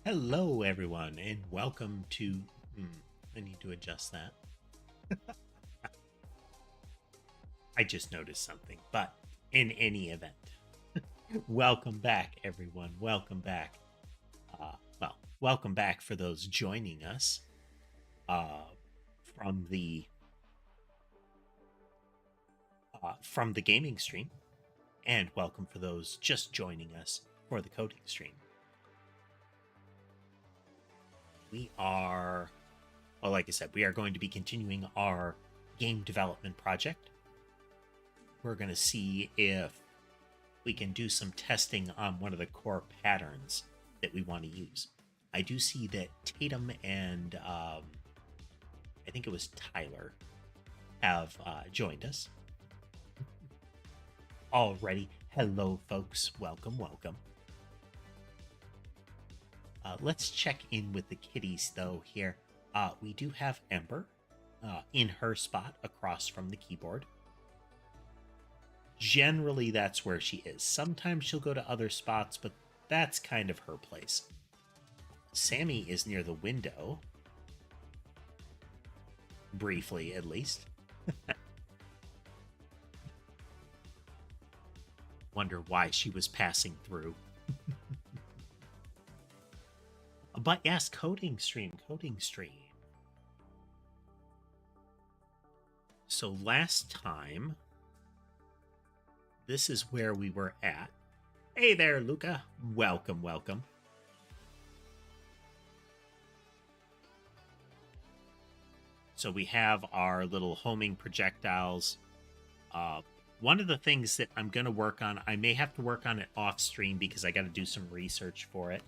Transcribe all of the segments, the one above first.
Hello, everyone, and welcome to. I need to adjust that. I just noticed something, but in any event, welcome back, everyone. Welcome back. Welcome back for those joining us uh, from the gaming stream, and welcome for those just joining us for the coding stream. We are, well, like I said, we are going to be continuing our game development project. We're going to see if we can do some testing on one of the core patterns that we want to use. I do see that Tatum and I think it was Tyler have joined us already. Hello, folks. Welcome, welcome. Let's check in with the kitties, though, here. We do have Ember in her spot across from the keyboard. Generally, that's where she is. Sometimes she'll go to other spots, but that's kind of her place. Sammy is near the window. Briefly, at least. Wonder why she was passing through. But yes, coding stream. So last time, this is where we were at. Hey there, Luca. Welcome, welcome. So we have our little homing projectiles. One of the things that I'm going to work on, I may have to work on it off stream because I got to do some research for it.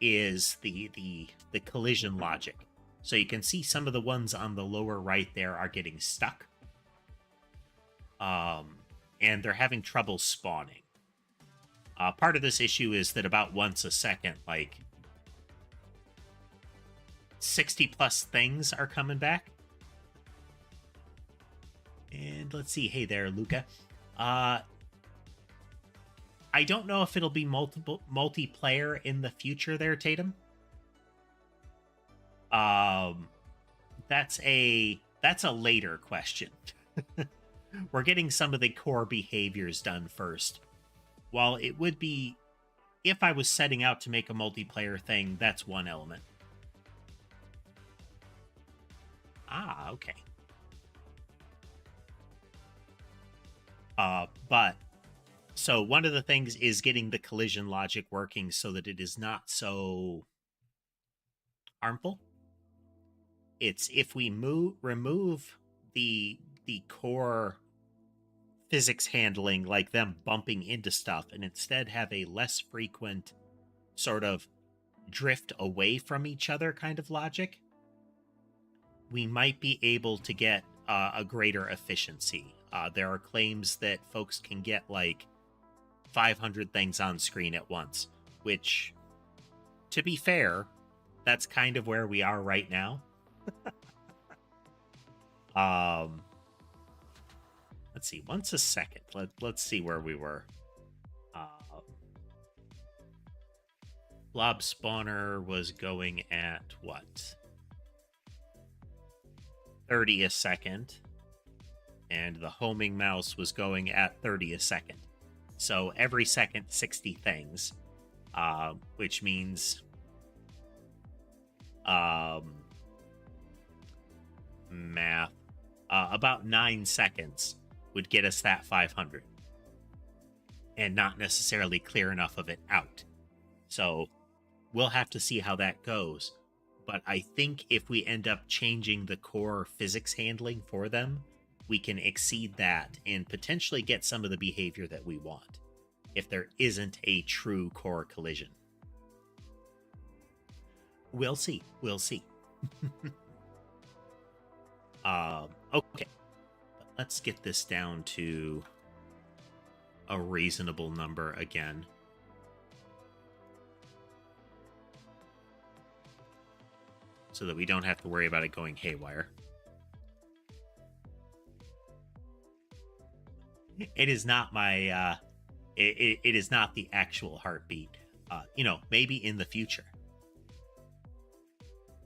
Is the collision logic. So you can see some of the ones on the lower right there are getting stuck. And they're having trouble spawning. Part of this issue is that about once a second, like 60 plus things are coming back. And let's see. Hey there, Luca. I don't know if it'll be multiplayer in the future there, Tatum. That's a later question. We're getting some of the core behaviors done first. While it would be, if I was setting out to make a multiplayer thing, that's one element. Ah, okay. But so one of the things is getting the collision logic working so that it is not so harmful. It's if we remove the core physics handling, like them bumping into stuff, and instead have a less frequent sort of drift away from each other kind of logic, we might be able to get a greater efficiency. There are claims that folks can get like 500 things on screen at once, which, to be fair, that's kind of where we are right now. Let's see, once a second. Let's see where we were. Blob spawner was going at what? 30 a second. And the homing mouse was going at 30 a second. So every second, 60 things. Which means math. About 9 seconds would get us that 500. And not necessarily clear enough of it out. So we'll have to see how that goes. But I think if we end up changing the core physics handling for them, we can exceed that and potentially get some of the behavior that we want, if there isn't a true core collision. We'll see. Okay. Let's get this down to a reasonable number again. So that we don't have to worry about it going haywire. It is not my it is not the actual heartbeat. maybe in the future.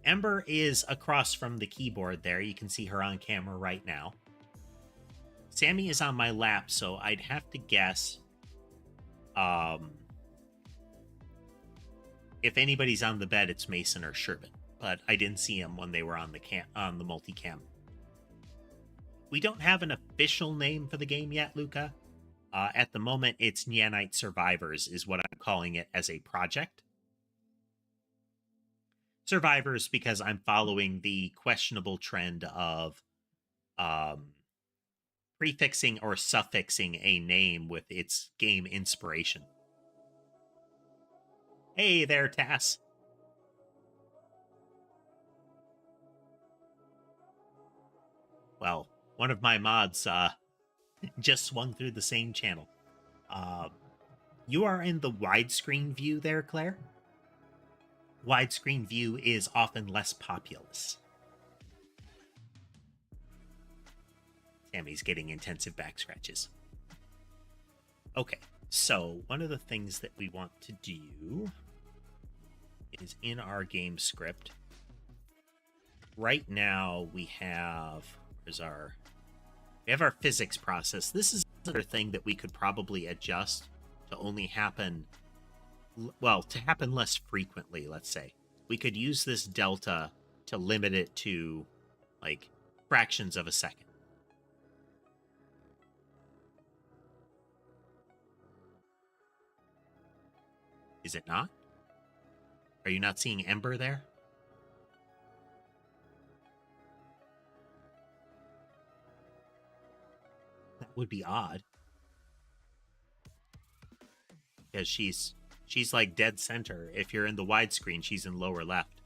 Ember is across from the keyboard there. You can see her on camera right now. Sammy is on my lap, so I'd have to guess if anybody's on the bed, it's Mason or Sherbet. But I didn't see him when they were on the multicam. We don't have an official name for the game yet, Luca. At the moment, it's Nyanite Survivors is what I'm calling it as a project. Survivors because I'm following the questionable trend of prefixing or suffixing a name with its game inspiration. Hey there, Tass. Well, one of my mods just swung through the same channel. You are in the widescreen view there, Claire? Widescreen view is often less populous. Sammy's getting intensive back scratches. Okay, so one of the things that we want to do is in our game script. Right now we have our physics process. This is another thing that we could probably adjust to only happen, well, to happen less frequently, let's say. We could use this delta to limit it to, like, fractions of a second. Is it not? Are you not seeing Ember there? That would be odd. Because she's like dead center. If you're in the widescreen, she's in lower left.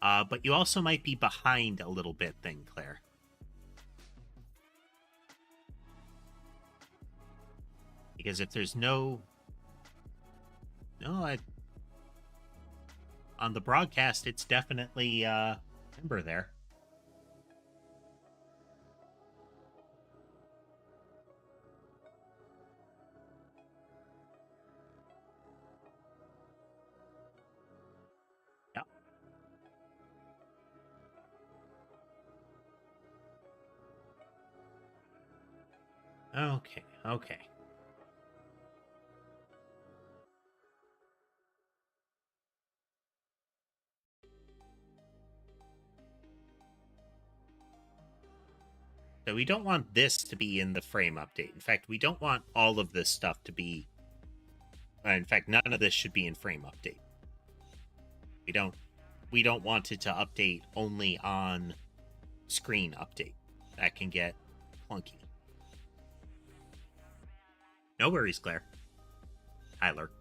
But you also might be behind a little bit then, Claire. Because if there's on the broadcast, it's definitely Ember there. Okay. So we don't want this to be in the frame update. In fact, we don't want all of this stuff to be... in fact, none of this should be in frame update. We don't want it to update only on screen update. That can get clunky. No worries, Claire. Tyler.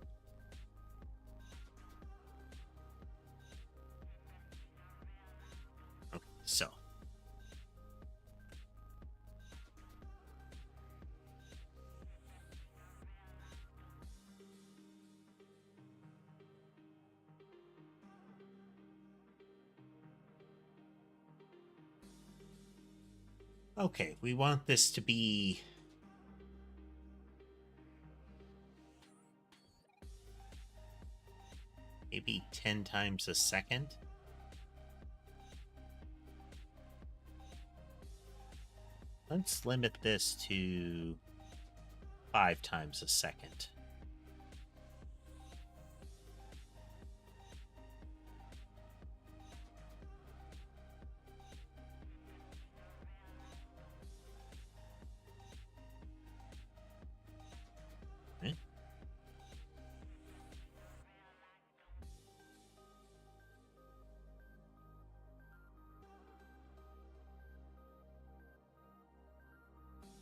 Okay, so. Okay, we want this to be... maybe 10 times a second. Let's limit this to 5 times a second.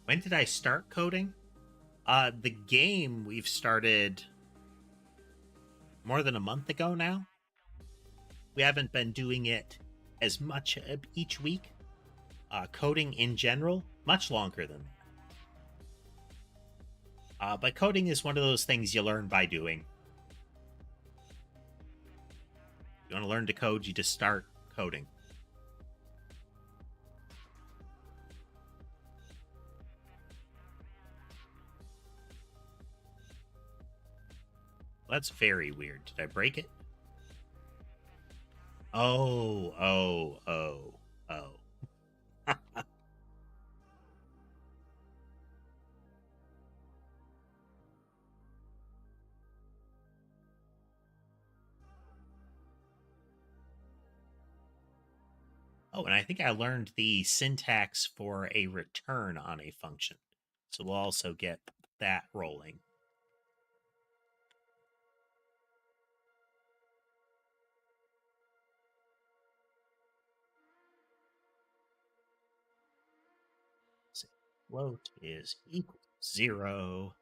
When did I start coding? The game we've started more than a month ago now. We haven't been doing it as much each week. Coding in general, much longer than that. But coding is one of those things you learn by doing. You want to learn to code, you just start coding. That's very weird. Did I break it? Oh. Oh, and I think I learned the syntax for a return on a function. So we'll also get that rolling. So float is equal to 0.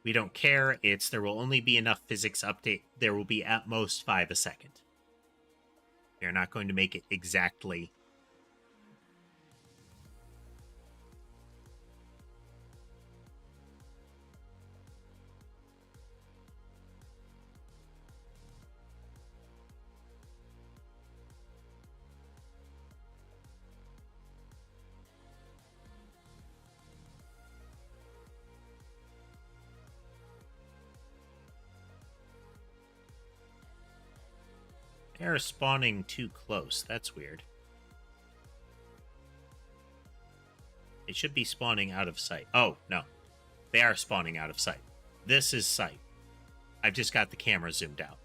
We don't care. There will only be enough physics update. There will be at most 5 a second. They're not going to make it exactly. They're spawning too close. That's weird. They should be spawning out of sight. Oh, no. They are spawning out of sight. This is sight. I've just got the camera zoomed out.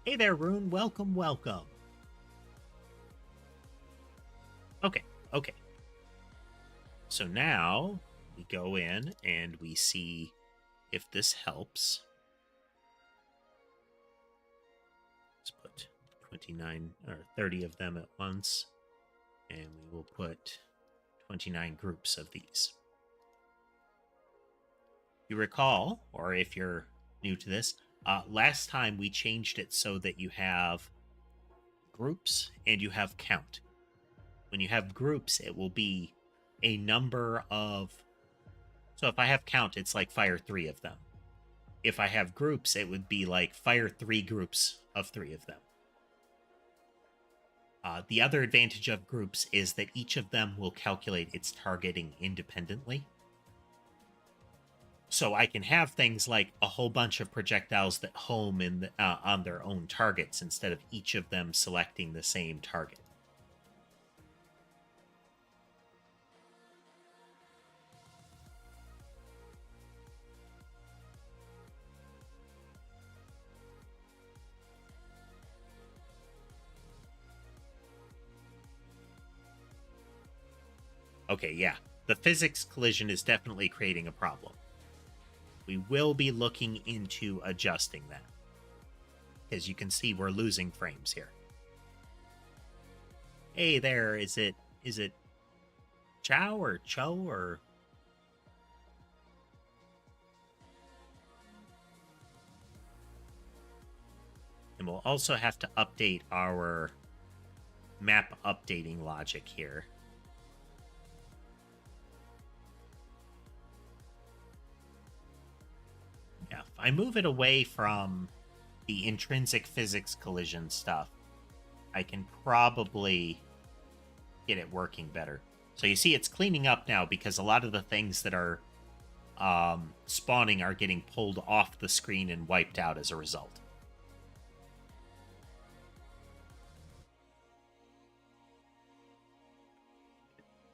Hey there, Rune. Welcome. Okay. So now we go in and we see if this helps. Let's put 29 or 30 of them at once. And we will put 29 groups of these. You recall, or if you're new to this, last time we changed it so that you have groups and you have count. When you have groups, it will be a number of... So if I have count, it's like fire 3 of them. If I have groups, it would be like fire 3 groups of 3 of them. The other advantage of groups is that each of them will calculate its targeting independently. So I can have things like a whole bunch of projectiles that home on their own targets instead of each of them selecting the same target. Okay, yeah. The physics collision is definitely creating a problem. We will be looking into adjusting that. As you can see, we're losing frames here. Hey there, is it Chow or Cho or... And we'll also have to update our map updating logic here. Yeah, if I move it away from the intrinsic physics collision stuff, I can probably get it working better. So you see it's cleaning up now because a lot of the things that are spawning are getting pulled off the screen and wiped out as a result.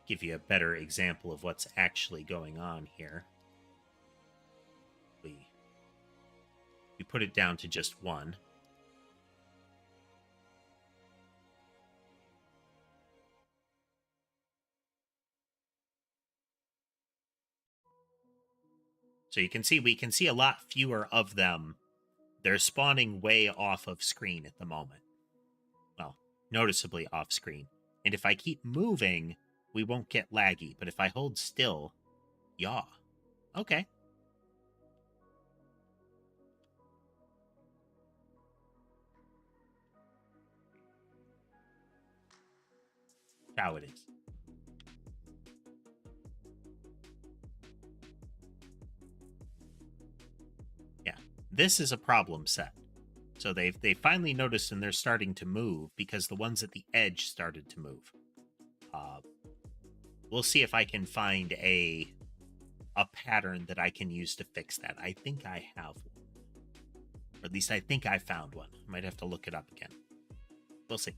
Give you a better example of what's actually going on here. We put it down to just 1. So you can see we can see a lot fewer of them. They're spawning way off of screen at the moment. Well, noticeably off screen. And if I keep moving, we won't get laggy. But if I hold still, yaw. Okay. How it is. this is a problem set. So they finally noticed and they're starting to move because the ones at the edge started to move. We'll see if I can find a pattern that I can use to fix that. I think I have one. Or at least I think I found one. I might have to look it up again. We'll see.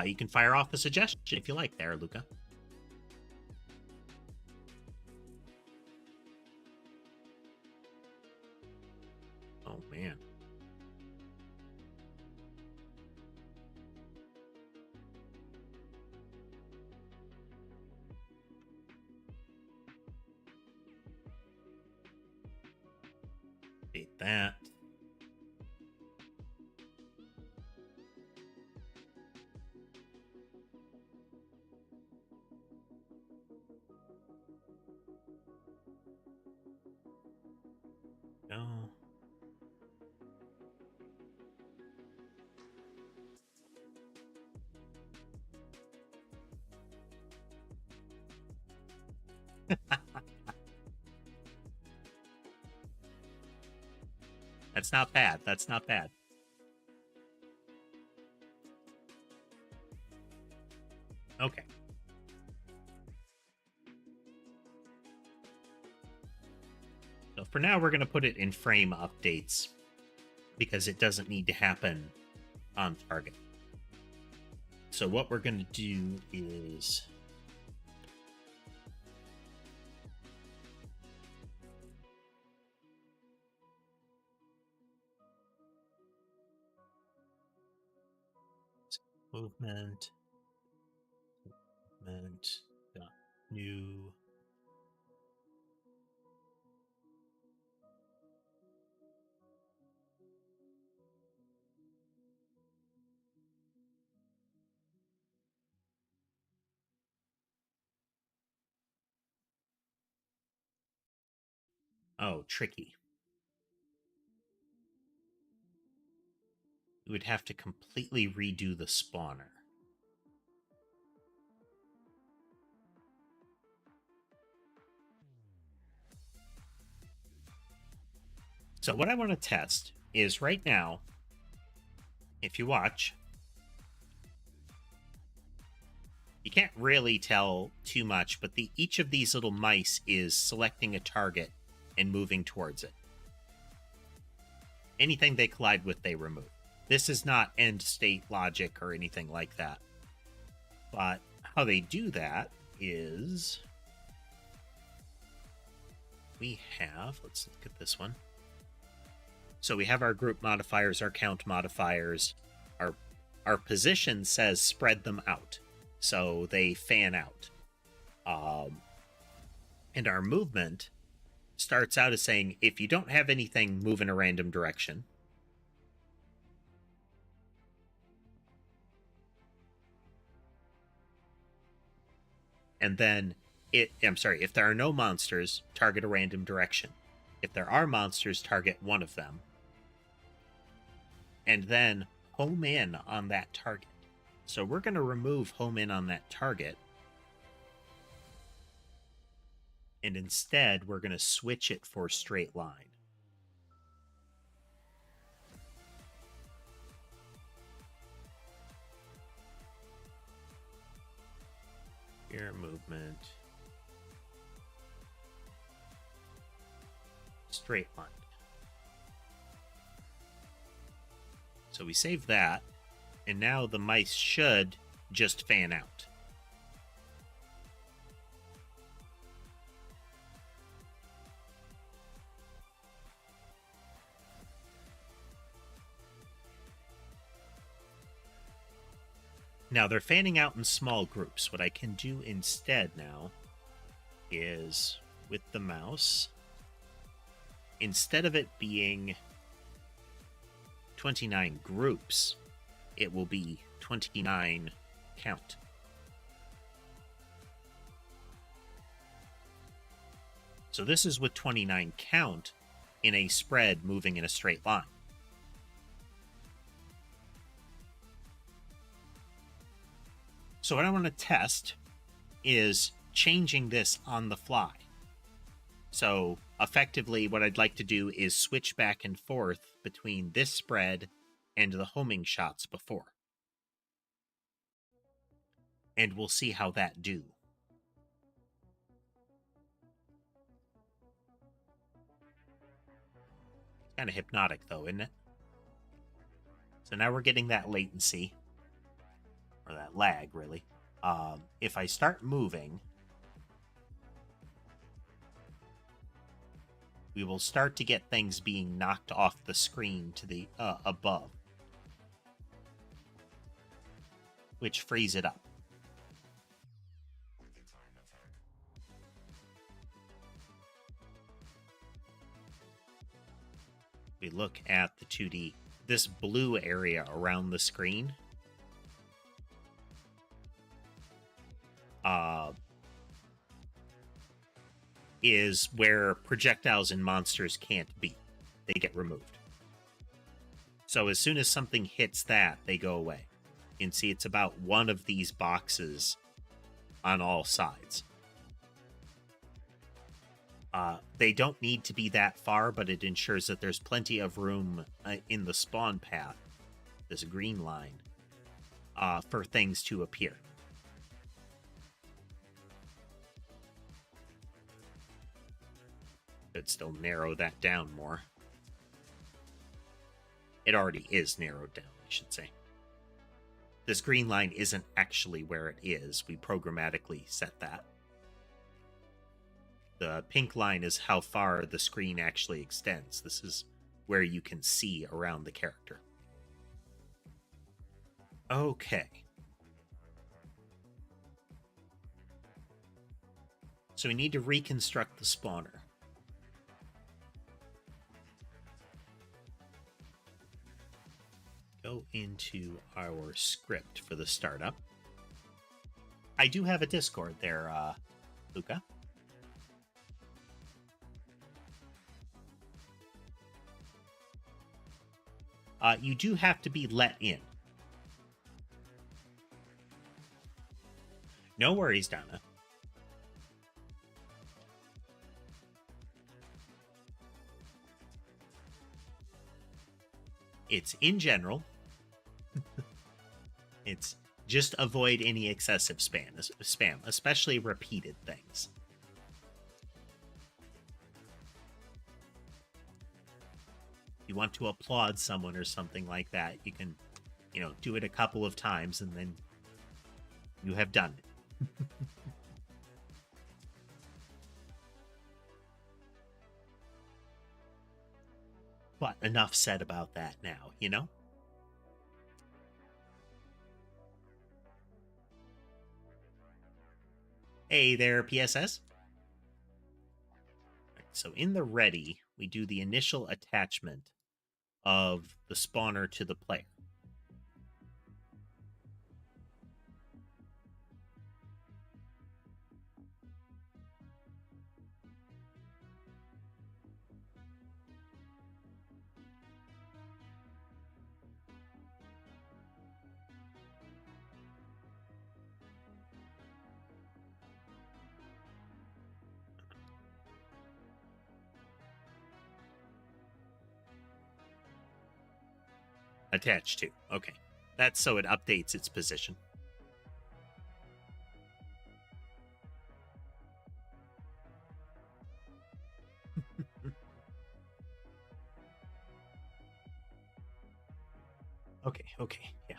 You can fire off a suggestion if you like there, Luca. Oh, man. Hate that. No. That's not bad. That's not bad. Okay. So for now, we're going to put it in frame updates because it doesn't need to happen on target. So what we're going to do is movement, new. Oh, tricky. We would have to completely redo the spawner. So what I want to test is right now, if you watch, you can't really tell too much, but each of these little mice is selecting a target and moving towards it. Anything they collide with, they remove. This is not end state logic or anything like that. But how they do that is we have, let's look at this one. So we have our group modifiers, our count modifiers. Our position says spread them out. So they fan out. And our movement starts out as saying, if you don't have anything, move in a random direction. And then, if there are no monsters, target a random direction. If there are monsters, target one of them. And then home in on that target. So we're going to remove home in on that target. And instead, we're going to switch it for straight line. Here, movement. Straight line. So we save that, and now the mice should just fan out. Now, they're fanning out in small groups. What I can do instead now is, with the mouse, instead of it being 29 groups, it will be 29 count. So this is with 29 count in a spread moving in a straight line. So what I want to test is changing this on the fly. So effectively, what I'd like to do is switch back and forth between this spread and the homing shots before. And we'll see how that do. Kind of hypnotic, though, isn't it? So now we're getting that latency, or that lag, really. If I start moving, we will start to get things being knocked off the screen to the above, which frees it up. We look at the 2D, this blue area around the screen is where projectiles and monsters can't be. They get removed. So as soon as something hits that, they go away. You can see it's about one of these boxes on all sides. They don't need to be that far, but it ensures that there's plenty of room in the spawn path, this green line, for things to appear. Could still narrow that down more. It already is narrowed down, I should say. This green line isn't actually where it is. We programmatically set that. The pink line is how far the screen actually extends. This is where you can see around the character. Okay. So we need to reconstruct the spawner. Go into our script for the startup. I do have a Discord there, Luca. You do have to be let in. No worries, Donna. It's in general. It's just avoid any excessive spam, especially repeated things. You want to applaud someone or something like that, you can, do it a couple of times and then you have done it. But enough said about that now, Hey there, PSS. Right, so in the ready, we do the initial attachment of the spawner to the player. Attached to. Okay. That's so it updates its position. Okay, yeah.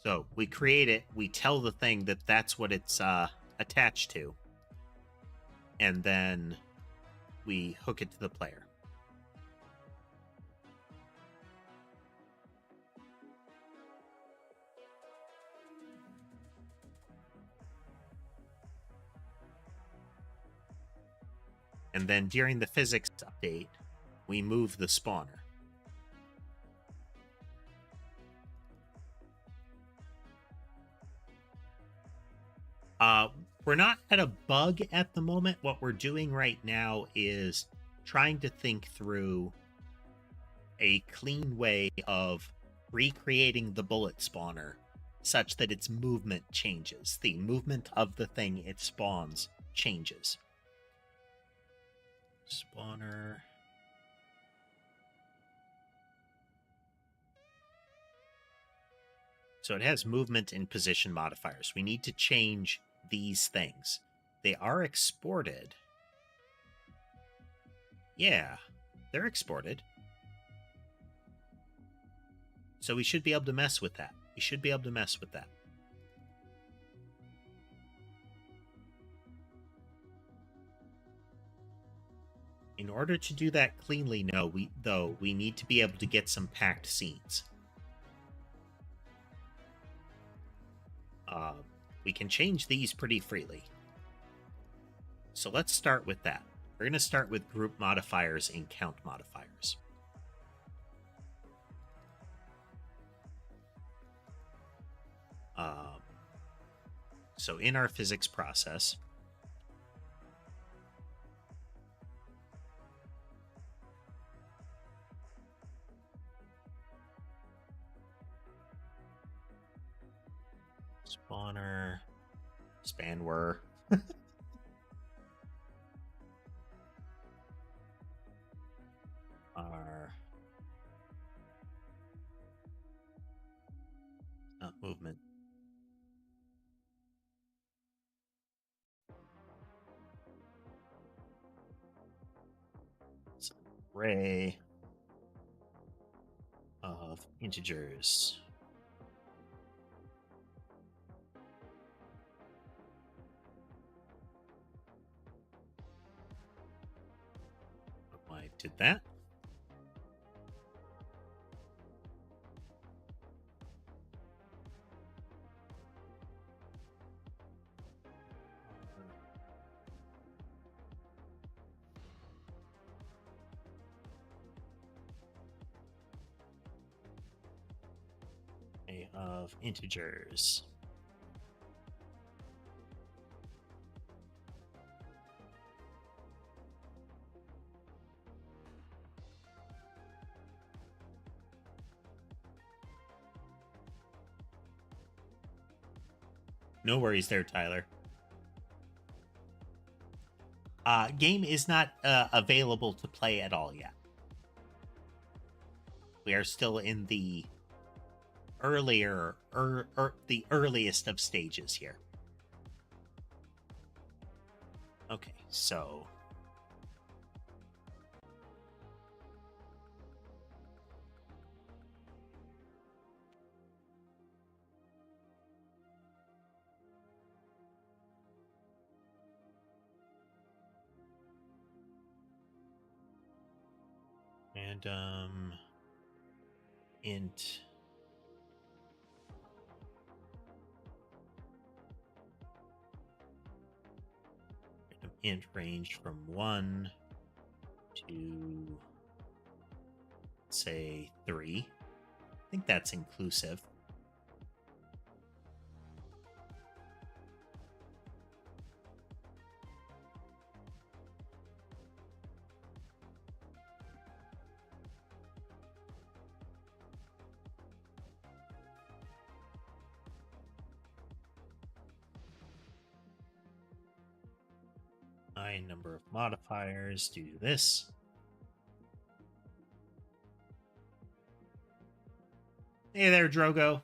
So we create it, we tell the thing that that's what it's attached to, and then we hook it to the player. And then during the physics update, we move the spawner. We're not at a bug at the moment. What we're doing right now is trying to think through a clean way of recreating the bullet spawner such that its movement changes. The movement of the thing it spawns changes. Spawner. So it has movement and position modifiers. We need to change these things. They are exported. Yeah, they're exported. So we should be able to mess with that. We should be able to mess with that. In order to do that cleanly, we need to be able to get some packed scenes. We can change these pretty freely. So let's start with that. We're going to start with group modifiers and count modifiers. So in our physics process, spawner, spanwer. Our movement. It's an array of integers. I did that. Of integers. No worries there, Tyler. Game is not available to play at all yet. We are still in the the earliest of stages here. Okay, so int int range from 1 to say 3. I think that's inclusive. Number of modifiers, do this. Hey there, Drogo.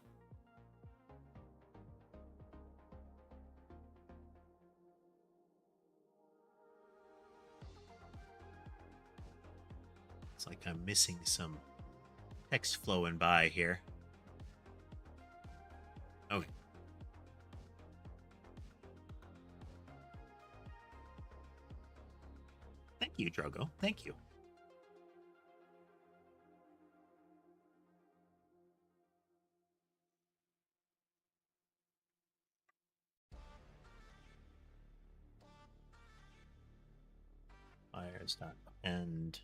It's like I'm missing some text flowing by here. Okay. Thank you, Drogo. Thank you. Fires.append.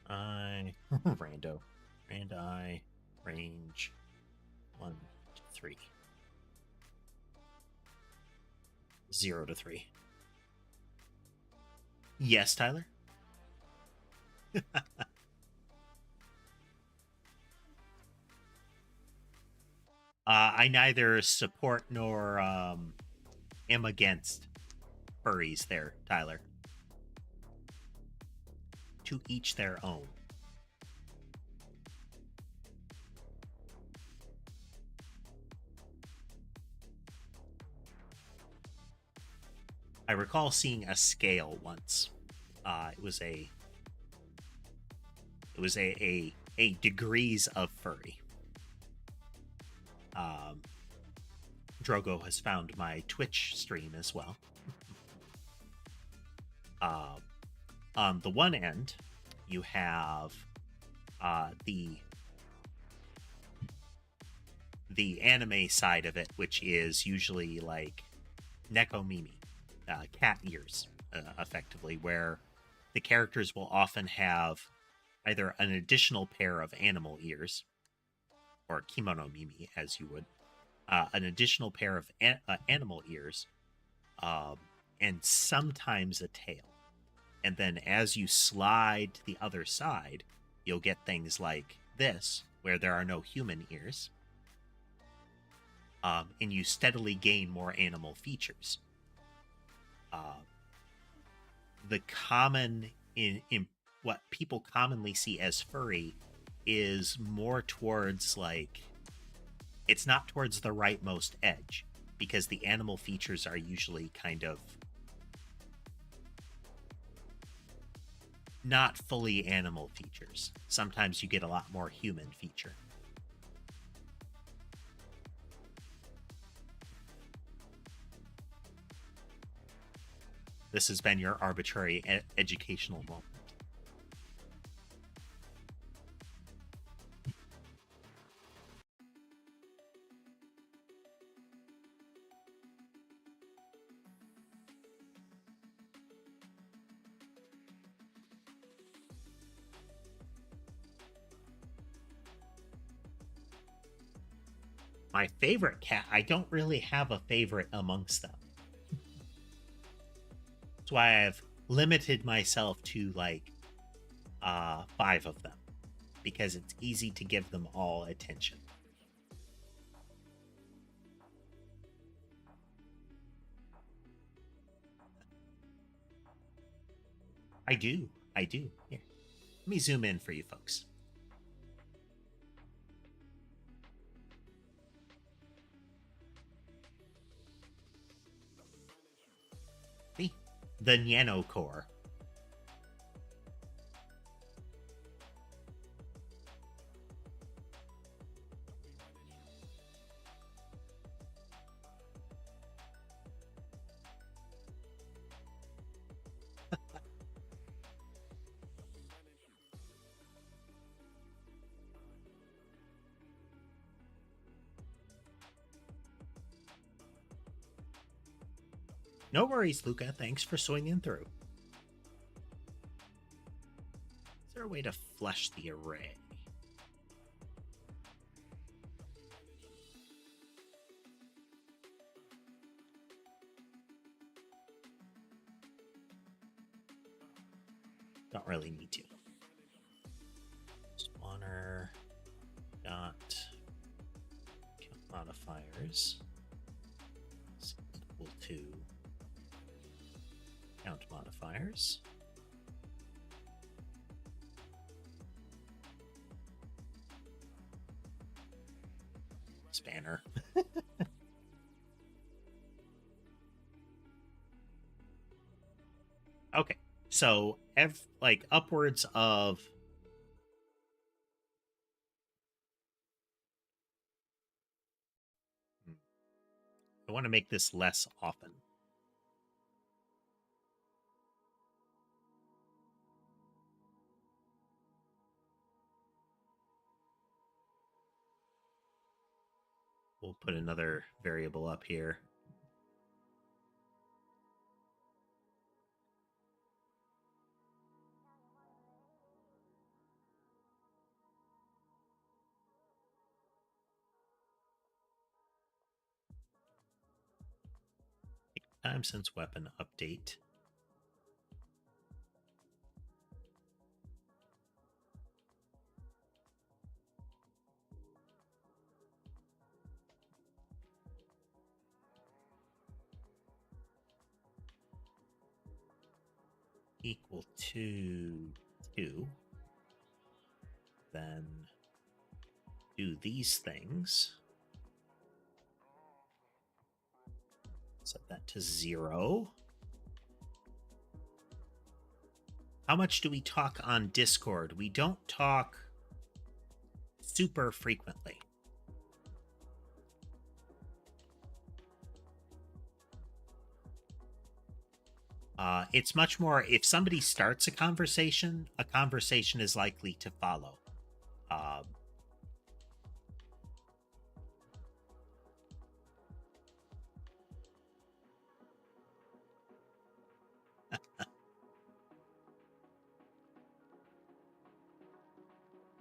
Rando. Randi range 1 to 3. 0 to 3. Yes, Tyler? I neither support nor am against furries there, Tyler. To each their own. I recall seeing a scale once. It was a degrees of furry. Drogo has found my Twitch stream as well. On the one end, you have the anime side of it, which is usually like nekomimi, cat ears, effectively, where the characters will often have either an additional pair of animal ears, or kimono mimi, as you would, an additional pair of animal ears, and sometimes a tail. And then as you slide to the other side, you'll get things like this, where there are no human ears, and you steadily gain more animal features. The common in what people commonly see as furry is more towards, like, it's not towards the rightmost edge, because the animal features are usually kind of not fully animal features. Sometimes you get a lot more human feature. This has been your arbitrary educational moment. My favorite cat, I don't really have a favorite amongst them. That's why I've limited myself to like 5 of them, because it's easy to give them all attention. I do. Here, let me zoom in for you folks. See? The Nano Core. No worries, Luca. Thanks for swinging through. Is there a way to flush the array? Don't really need to. Spawner dot count modifiers is equal to count modifiers. Spanner. Okay, so like upwards of I want to make this less often. We'll put another variable up here. Time since weapon update. equal to 2. Then do these things. Set that to 0. How much do we talk on Discord? We don't talk super frequently. It's much more, if somebody starts a conversation is likely to follow.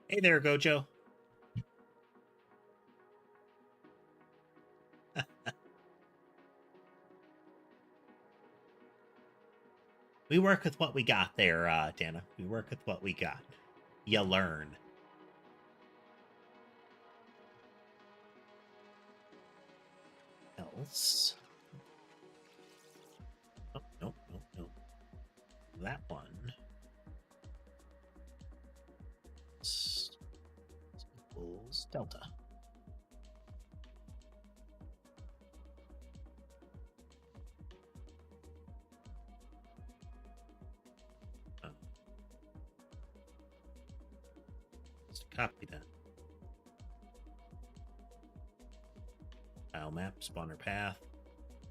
Hey there, Gojo. We work with what we got there, Dana. We work with what we got. You learn. Else. Oh, nope. That one. Equals delta. Copy that. Tile map, spawner path,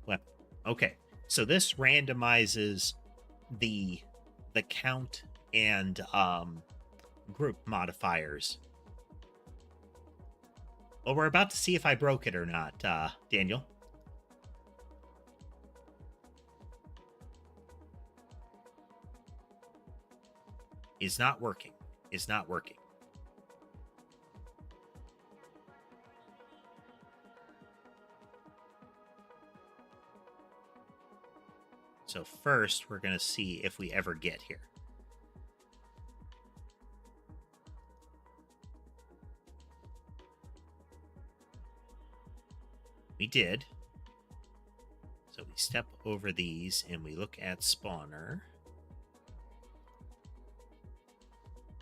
weapon. Okay, so this randomizes the count and group modifiers. Well, we're about to see if I broke it or not, Daniel. Is not working. Is not working. So first, we're going to see if we ever get here. We did. So we step over these and we look at spawner.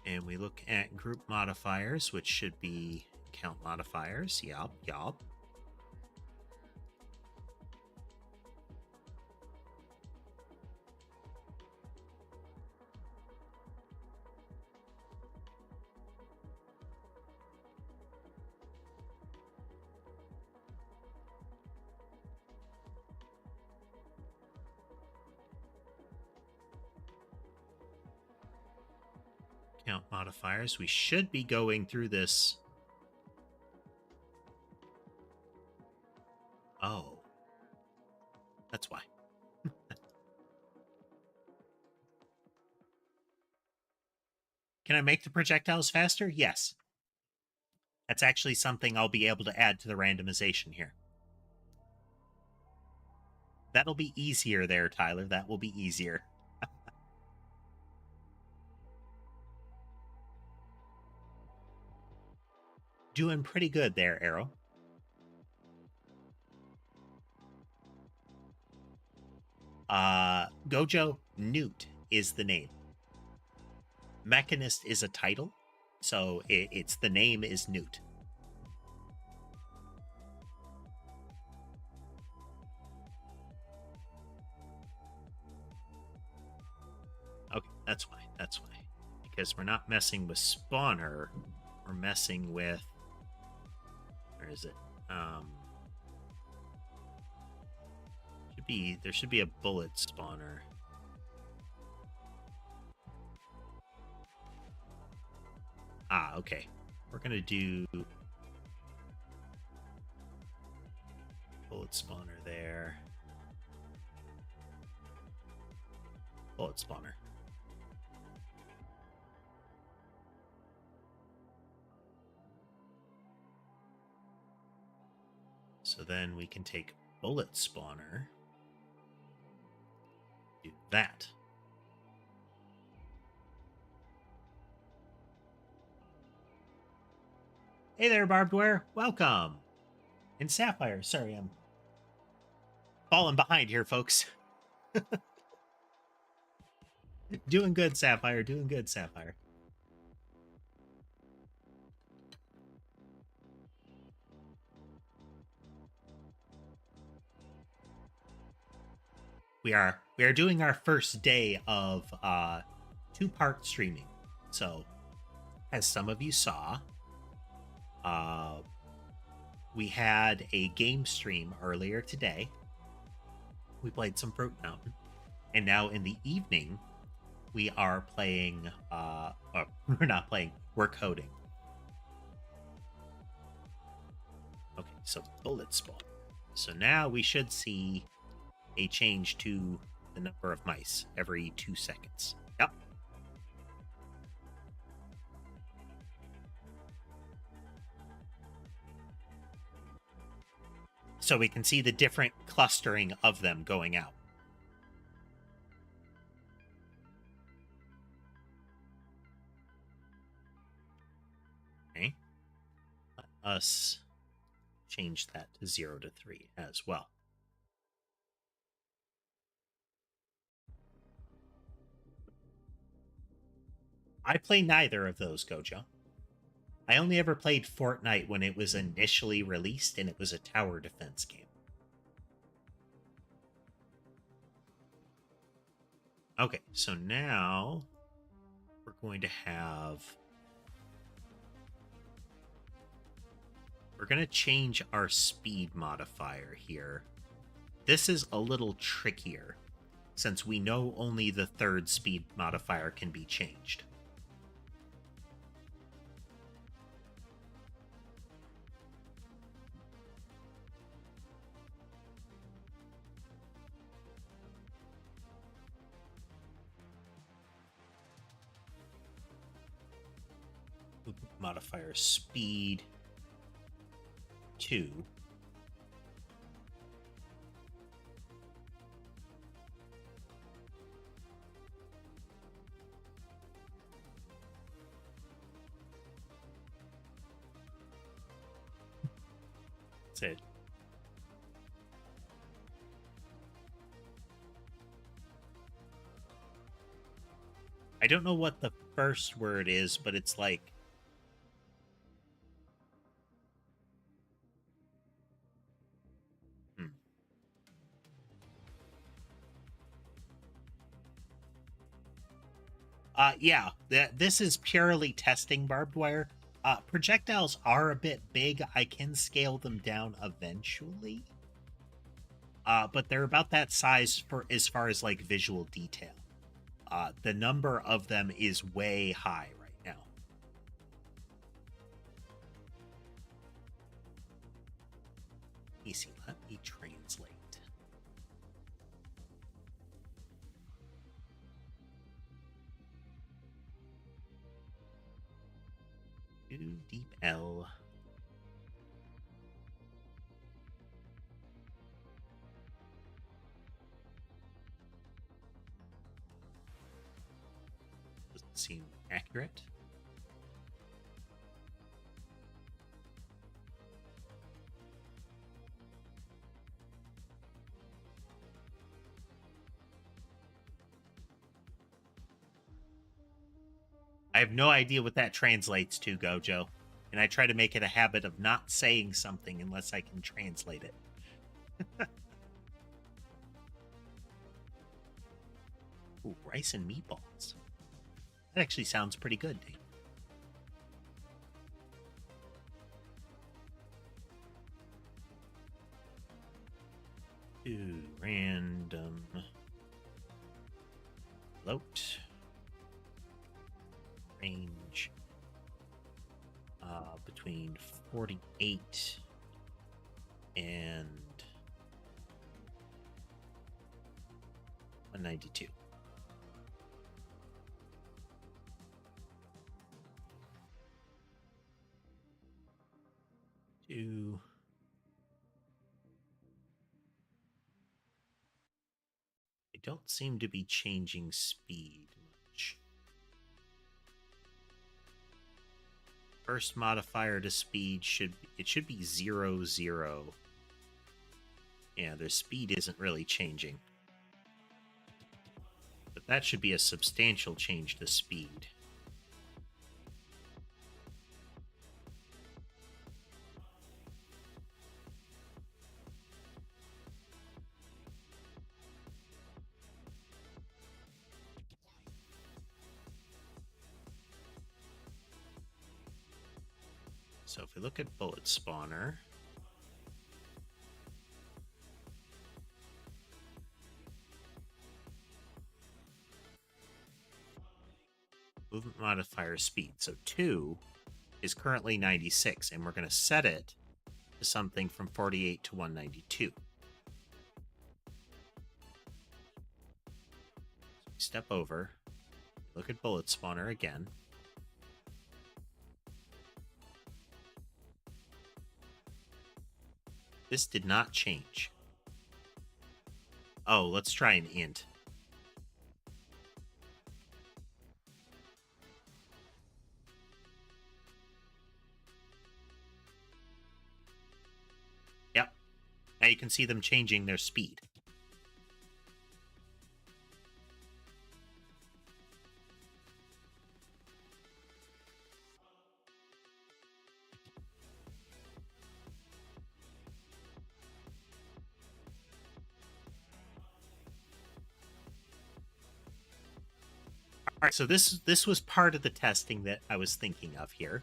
And we look at group modifiers, which should be count modifiers. Yup. Count modifiers. We should be going through this. Oh. That's why. Can I make the projectiles faster? Yes. That's actually something I'll be able to add to the randomization here. That'll be easier there, Tyler. That will be easier. Doing pretty good there, Arrow. Gojo, Newt is the name. Mechanist is a title, so it's the name is Newt. Okay, that's why. That's why. Because we're not messing with spawner. We're messing with... Where is it? There should be a bullet spawner. Ah, okay. We're gonna do bullet spawner there. Bullet spawner. So then we can take bullet spawner. Do that. Hey there, Barbed Wire. Welcome. And Sapphire. Sorry, I'm falling behind here, folks. Doing good, Sapphire. Doing good, Sapphire. We are doing our first day of two-part streaming. So, as some of you saw, uh, we had a game stream earlier today. We played some Fruit Mountain, and now in the evening, we are playing. We're not playing. We're coding. Okay, so bullet spawn. So now we should see a change to the number of mice every 2 seconds. Yep. So we can see the different clustering of them going out. Okay. Let us change that to 0 to 3 as well. I play neither of those, Gojo. I only ever played Fortnite when it was initially released, and it was a tower defense game. Okay, so now we're going to have... We're going to change our speed modifier here. This is a little trickier, since we know only the third speed modifier can be changed. Modifier speed 2. That's it. I don't know what the first word is, but it's like... Yeah, this is purely testing barbed wire. Projectiles are a bit big. I can scale them down eventually. But they're about that size for as far as like visual detail. The number of them is way high right now. Easy, let me translate. Deep L. Doesn't seem accurate. I have no idea what that translates to, Gojo. And I try to make it a habit of not saying something unless I can translate it. Ooh, rice and meatballs. That actually sounds pretty good, Dave. Ooh, random float range between 48 and 192. Two. I don't seem to be changing speed much. First modifier to speed should be 0, 0. Yeah, their speed isn't really changing. But That should be a substantial change to speed. So if we look at bullet spawner, movement modifier speed. So 2 is currently 96, and we're going to set it to something from 48 to 192. So we step over, look at bullet spawner again. This did not change. Oh, let's try an int. Yep. Now you can see them changing their speed. All right, so this was part of the testing that I was thinking of here.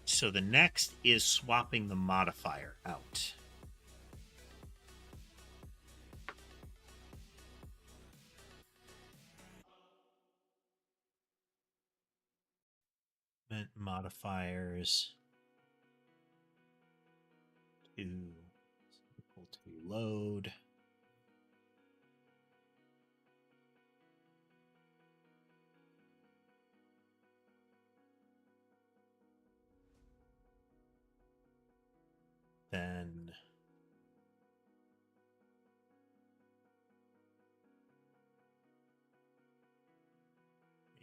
So the next is swapping the modifier out. Modifiers to load. Then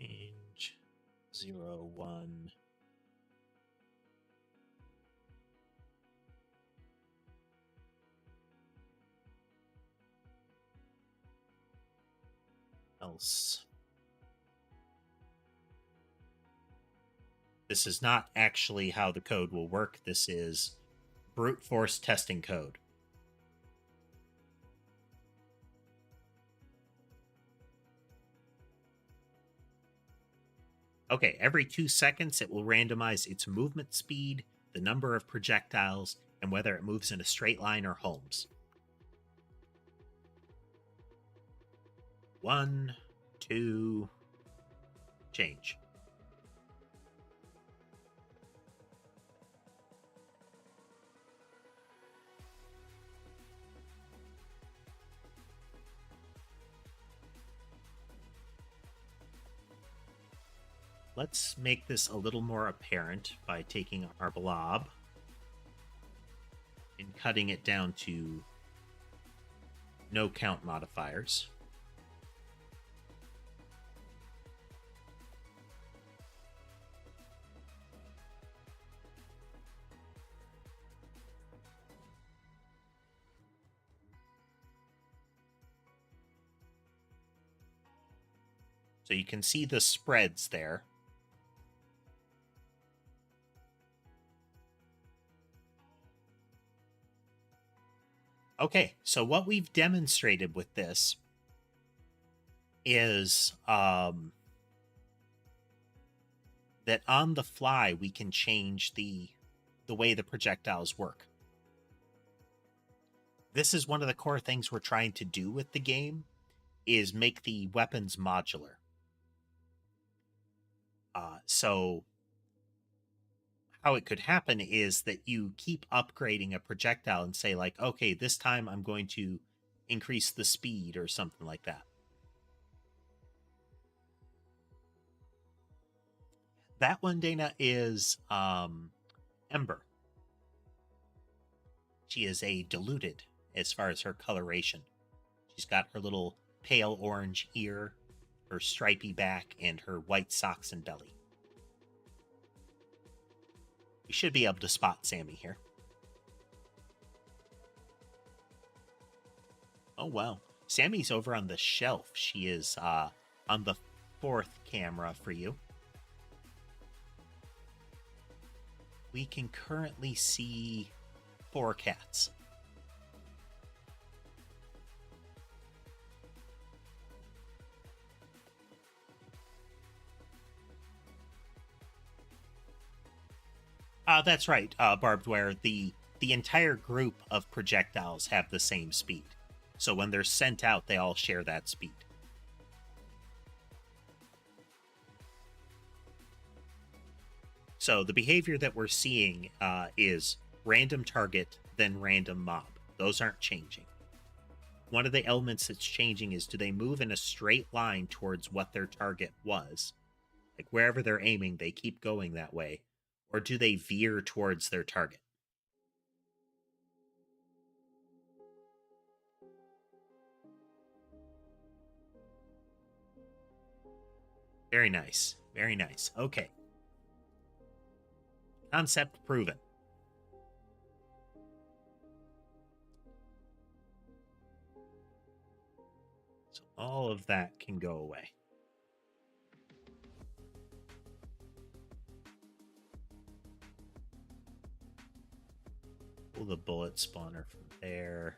range 0, 1. Else. This is not actually how the code will work. This is brute force testing code. Okay, every 2 seconds it will randomize its movement speed, the number of projectiles, and whether it moves in a straight line or homes. 1, 2, change. Let's make this a little more apparent by taking our blob and cutting it down to no count modifiers. So you can see the spreads there. Okay, so what we've demonstrated with this is that on the fly we can change the way the projectiles work. This is one of the core things we're trying to do with the game, is make the weapons modular. So how it could happen is that you keep upgrading a projectile and say, like, okay, this time I'm going to increase the speed or something like that. That one, Dana, is Ember. She is a diluted as far as her coloration. She's got her little pale orange ear, her stripy back, and her white socks and belly. We should be able to spot Sammy here. Oh, wow. Sammy's over on the shelf. She is on the 4th camera for you. We can currently see 4 cats. That's right, Barbed Wire. The entire group of projectiles have the same speed. So when they're sent out, they all share that speed. So the behavior that we're seeing is random target, then random mob. Those aren't changing. One of the elements that's changing is, do they move in a straight line towards what their target was? Like wherever they're aiming, they keep going that way. Or do they veer towards their target? Very nice. Very nice. Okay. Concept proven. So all of that can go away. Pull the bullet spawner from there.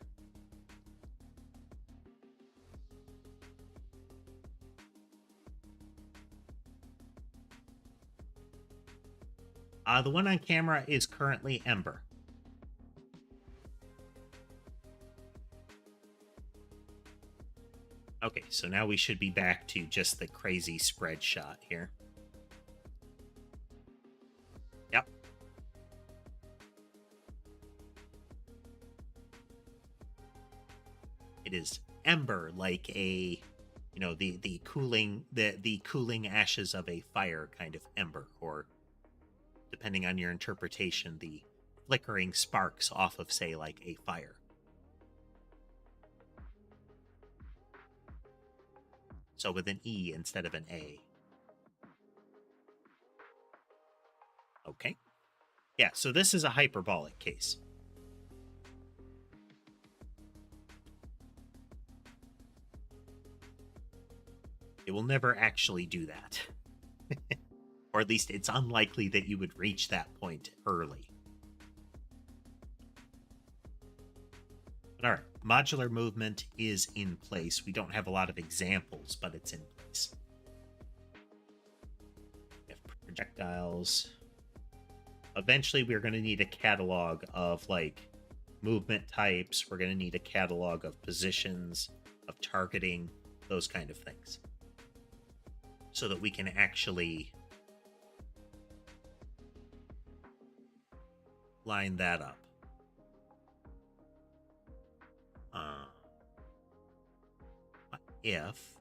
The one on camera is currently Ember. Okay, so now we should be back to just the crazy spread shot here. Yep. It is Ember, like a, you know, the cooling ashes of a fire kind of ember, or depending on your interpretation, the flickering sparks off of, say, like a fire. So with an E instead of an A. Okay. Yeah, so this is a hyperbolic case. It will never actually do that. Or at least it's unlikely that you would reach that point early. But all right, modular movement is in place. We don't have a lot of examples, but it's in place. We have projectiles. Eventually, we're going to need a catalog of, like, movement types. We're going to need a catalog of positions, of targeting, those kind of things, so that we can actually line that up. What if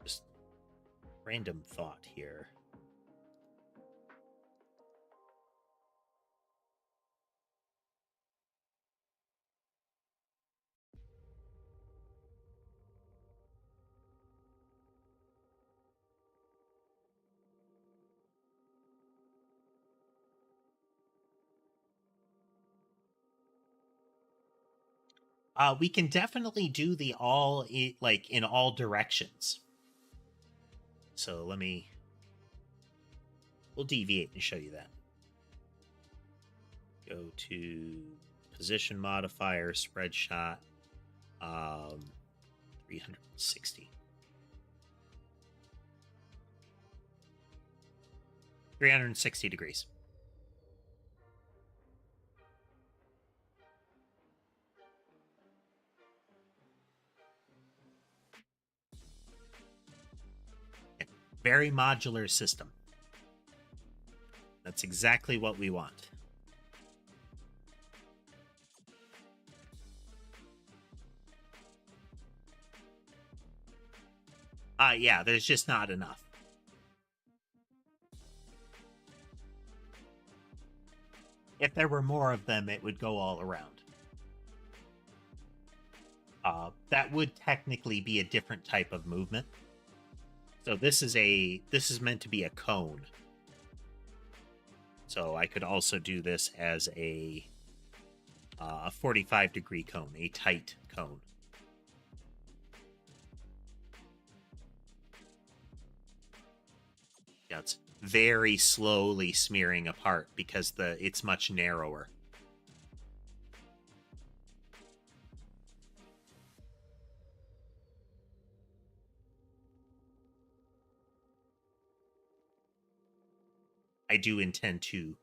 just random thought here? We can definitely do the all, like, in all directions. So we'll deviate and show you that. Go to position modifier, spread shot, 360. 360 degrees. Very modular system. That's exactly what we want. Yeah, there's just not enough. If there were more of them, it would go all around. That would technically be a different type of movement. So this is meant to be a cone. So I could also do this as a 45-degree cone, a tight cone. Yeah, it's very slowly smearing apart because it's much narrower. I do intend to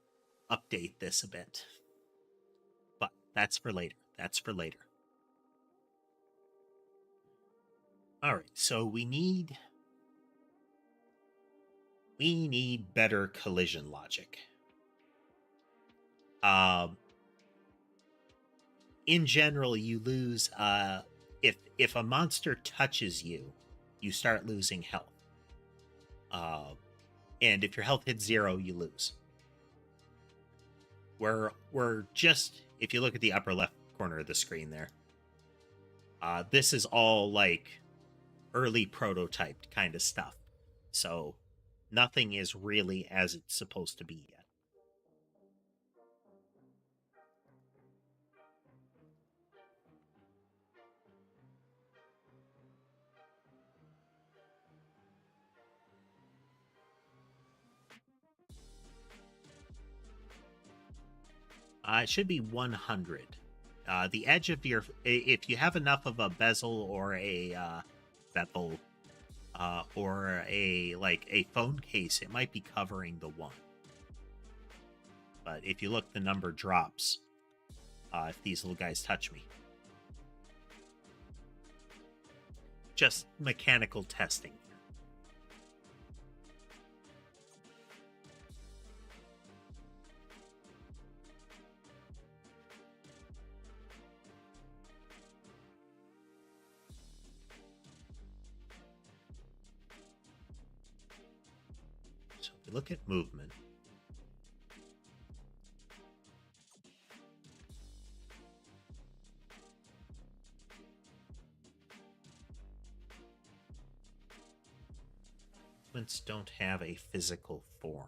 update this a bit, but that's for later. That's for later. All right, so we need better collision logic. In general, you lose if a monster touches you, you start losing health. And if your health hits 0, you lose. We're just, if you look at the upper left corner of the screen there, this is all like early prototyped kind of stuff. So nothing is really as it's supposed to be yet. It should be 100. The edge of your, if you have enough of a bezel or a bevel or a phone case, it might be covering the 1. But if you look, the number drops if these little guys touch me. Just mechanical testing. So if we look at movement, movements don't have a physical form.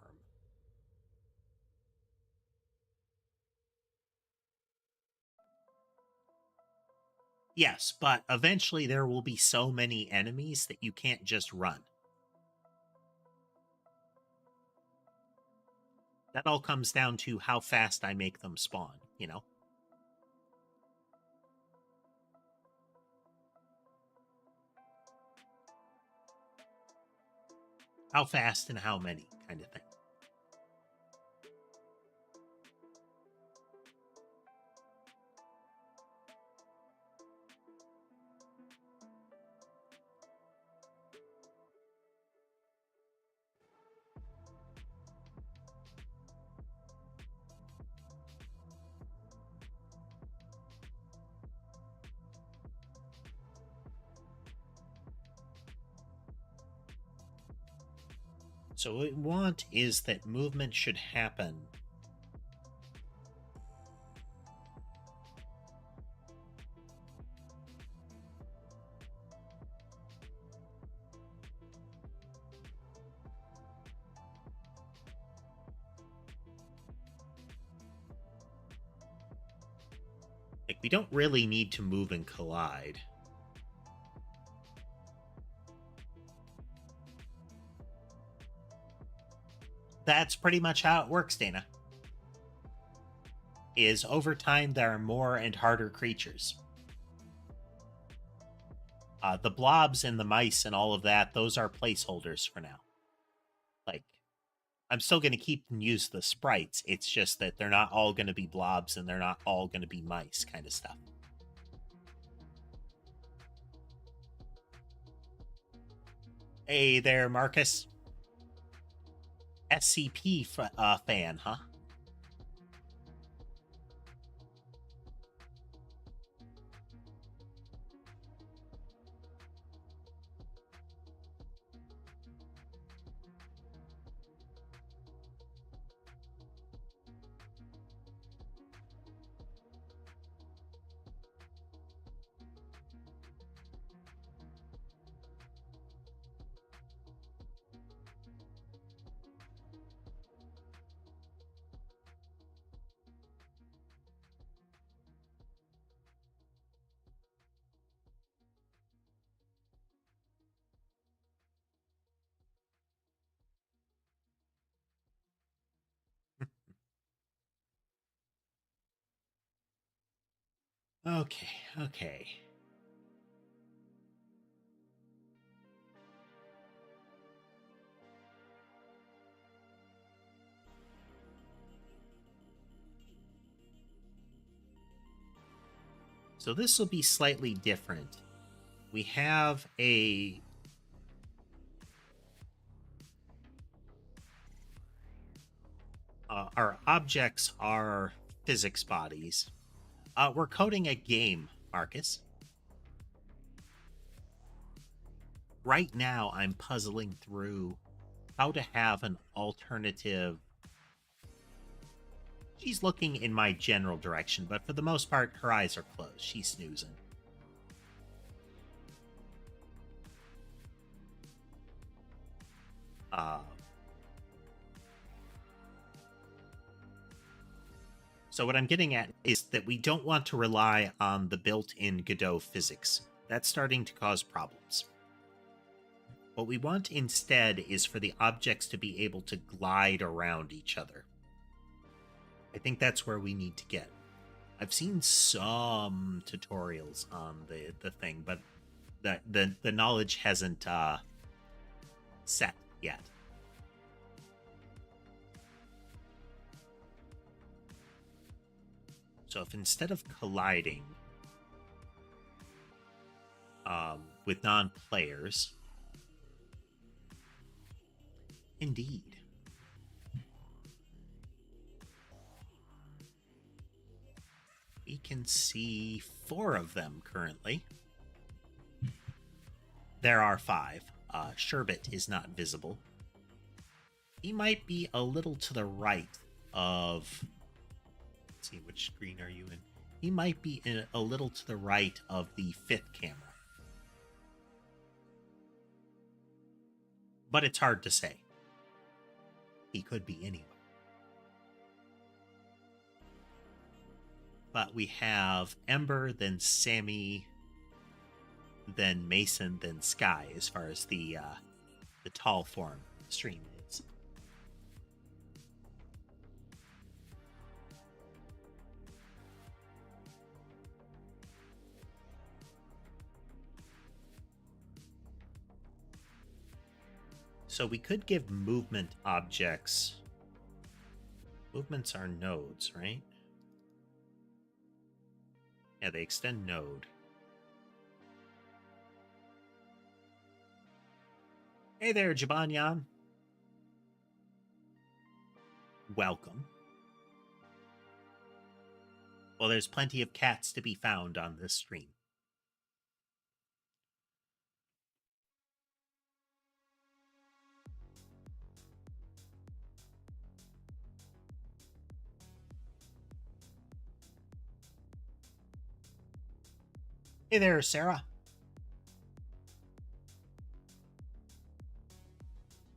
Yes, but eventually there will be so many enemies that you can't just run. That all comes down to how fast I make them spawn, you know? How fast and how many, kind of thing. So what we want is that movement should happen like we don't really need to move and collide. That's pretty much how it works, Dana. Is over time there are more and harder creatures. The blobs and the mice and all of that, those are placeholders for now. Like, I'm still going to keep and use the sprites. It's just that they're not all going to be blobs and they're not all going to be mice kind of stuff. Hey there, Marcus. SCP fan, huh? Okay, okay. So this will be slightly different. We have a our objects are physics bodies. We're coding a game, Marcus. Right now, I'm puzzling through how to have an alternative. She's looking in my general direction, but for the most part, her eyes are closed. She's snoozing. So what I'm getting at is that we don't want to rely on the built-in Godot physics. That's starting to cause problems. What we want instead is for the objects to be able to glide around each other. I think that's where we need to get. I've seen some tutorials on the thing, but the knowledge hasn't set yet. So if instead of colliding with non-players, indeed. We can see 4 of them currently. There are 5. Sherbet is not visible. He might be a little to the right of... Let's see, which screen are you in? He might be a little to the right of the 5th camera. But it's hard to say. He could be anywhere. But we have Ember, then Sammy, then Mason, then Sky, as far as the tall form stream is. So we could give movement objects. Movements are nodes, right? Yeah, they extend node. Hey there, Jabanyan. Welcome. Well, there's plenty of cats to be found on this stream. Hey there, Sarah.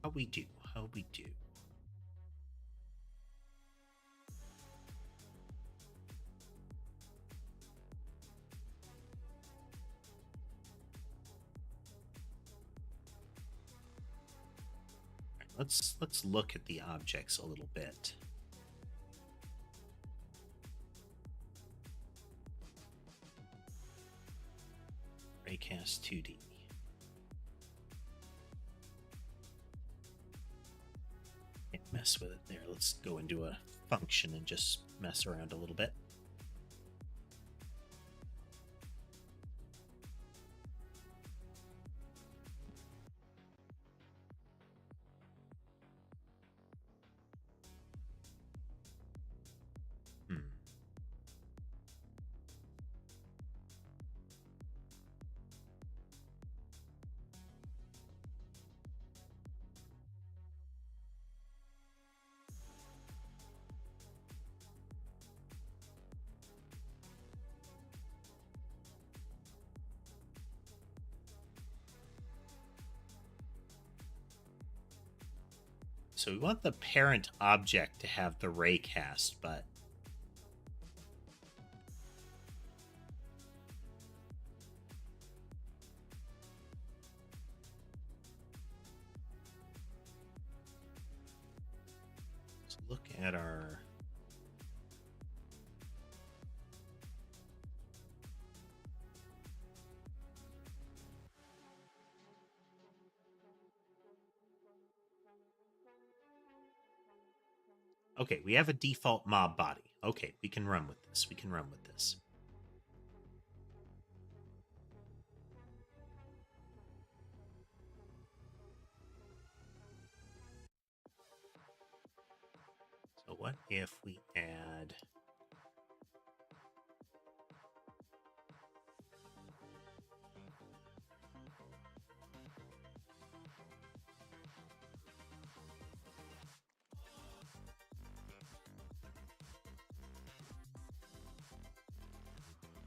How we do? How we do? Let's look at the objects a little bit. Raycast 2D. Can't mess with it there. Let's go into a function and just mess around a little bit. So we want the parent object to have the raycast, but let's look at our Okay, we have a default mob body. Okay, we can run with this. We can run with this. So what if we add...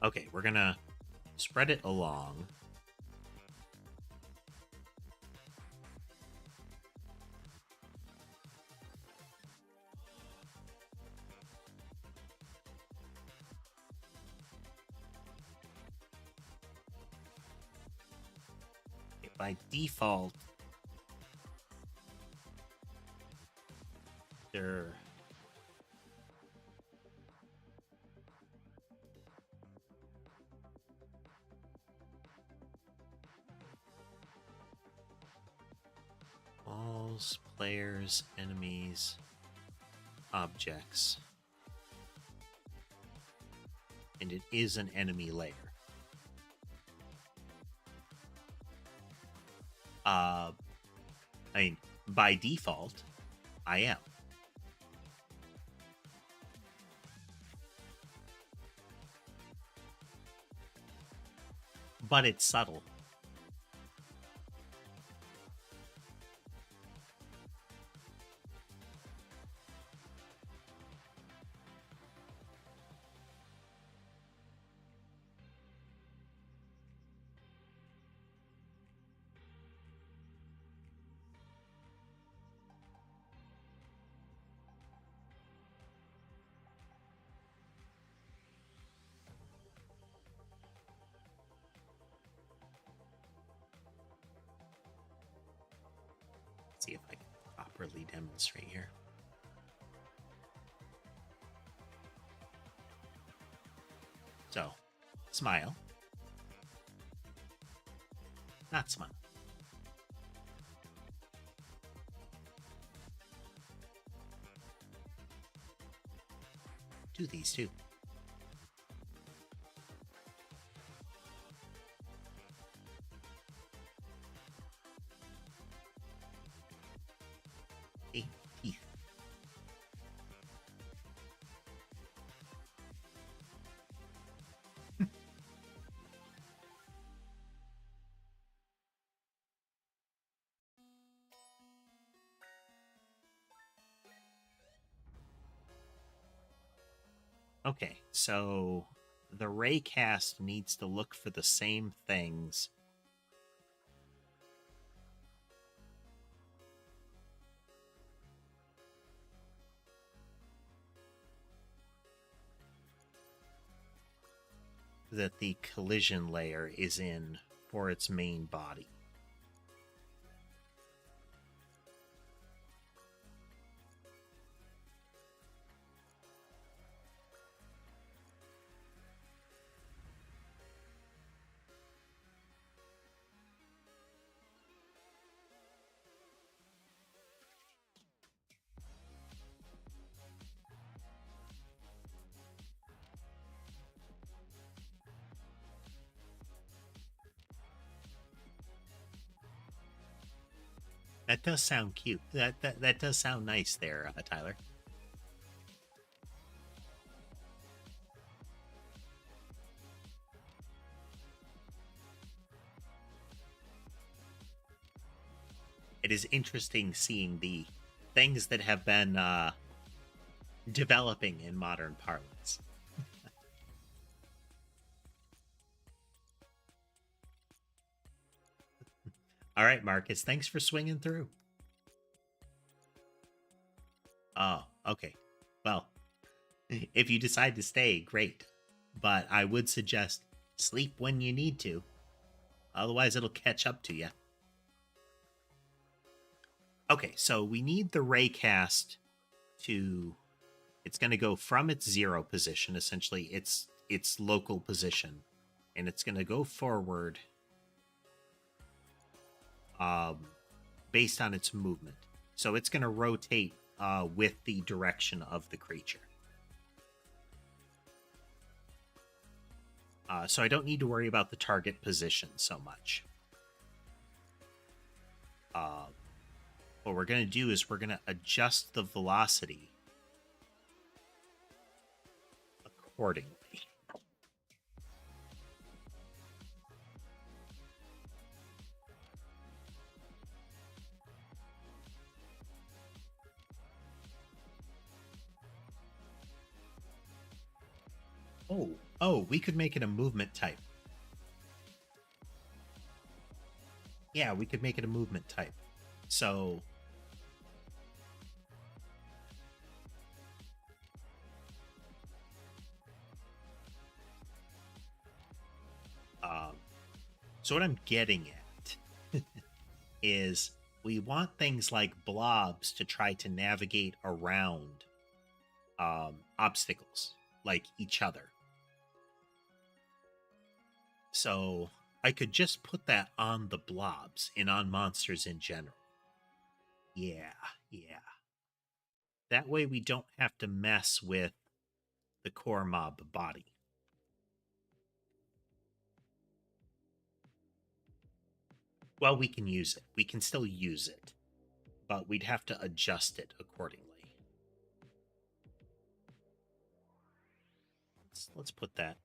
Okay, we're gonna spread it along. Okay, by default, they're... walls, players, enemies, objects. And it is an enemy layer. I mean, by default, I am. But it's subtle. See if I can properly demonstrate here. So, smile. Not smile. Do these too. Teeth. Okay, so the raycast needs to look for the same things. That the collision layer is in for its main body. That does sound cute. That does sound nice there, Tyler. It is interesting seeing the things that have been developing in modern parlance. All right, Marcus, thanks for swinging through. Oh, okay. Well, if you decide to stay, great. But I would suggest sleep when you need to. Otherwise, it'll catch up to you. Okay, so we need the raycast to... It's going to go from its 0 position, essentially its local position. And it's going to go forward based on its movement. So it's going to rotate with the direction of the creature. So I don't need to worry about the target position so much. What we're going to do is we're going to adjust the velocity accordingly. Oh, we could make it a movement type. Yeah, we could make it a movement type. So so what I'm getting at is we want things like blobs to try to navigate around obstacles like each other. So I could just put that on the blobs and on monsters in general. Yeah. That way we don't have to mess with the core mob body. Well, we can use it. We can still use it, but we'd have to adjust it accordingly. Let's put that.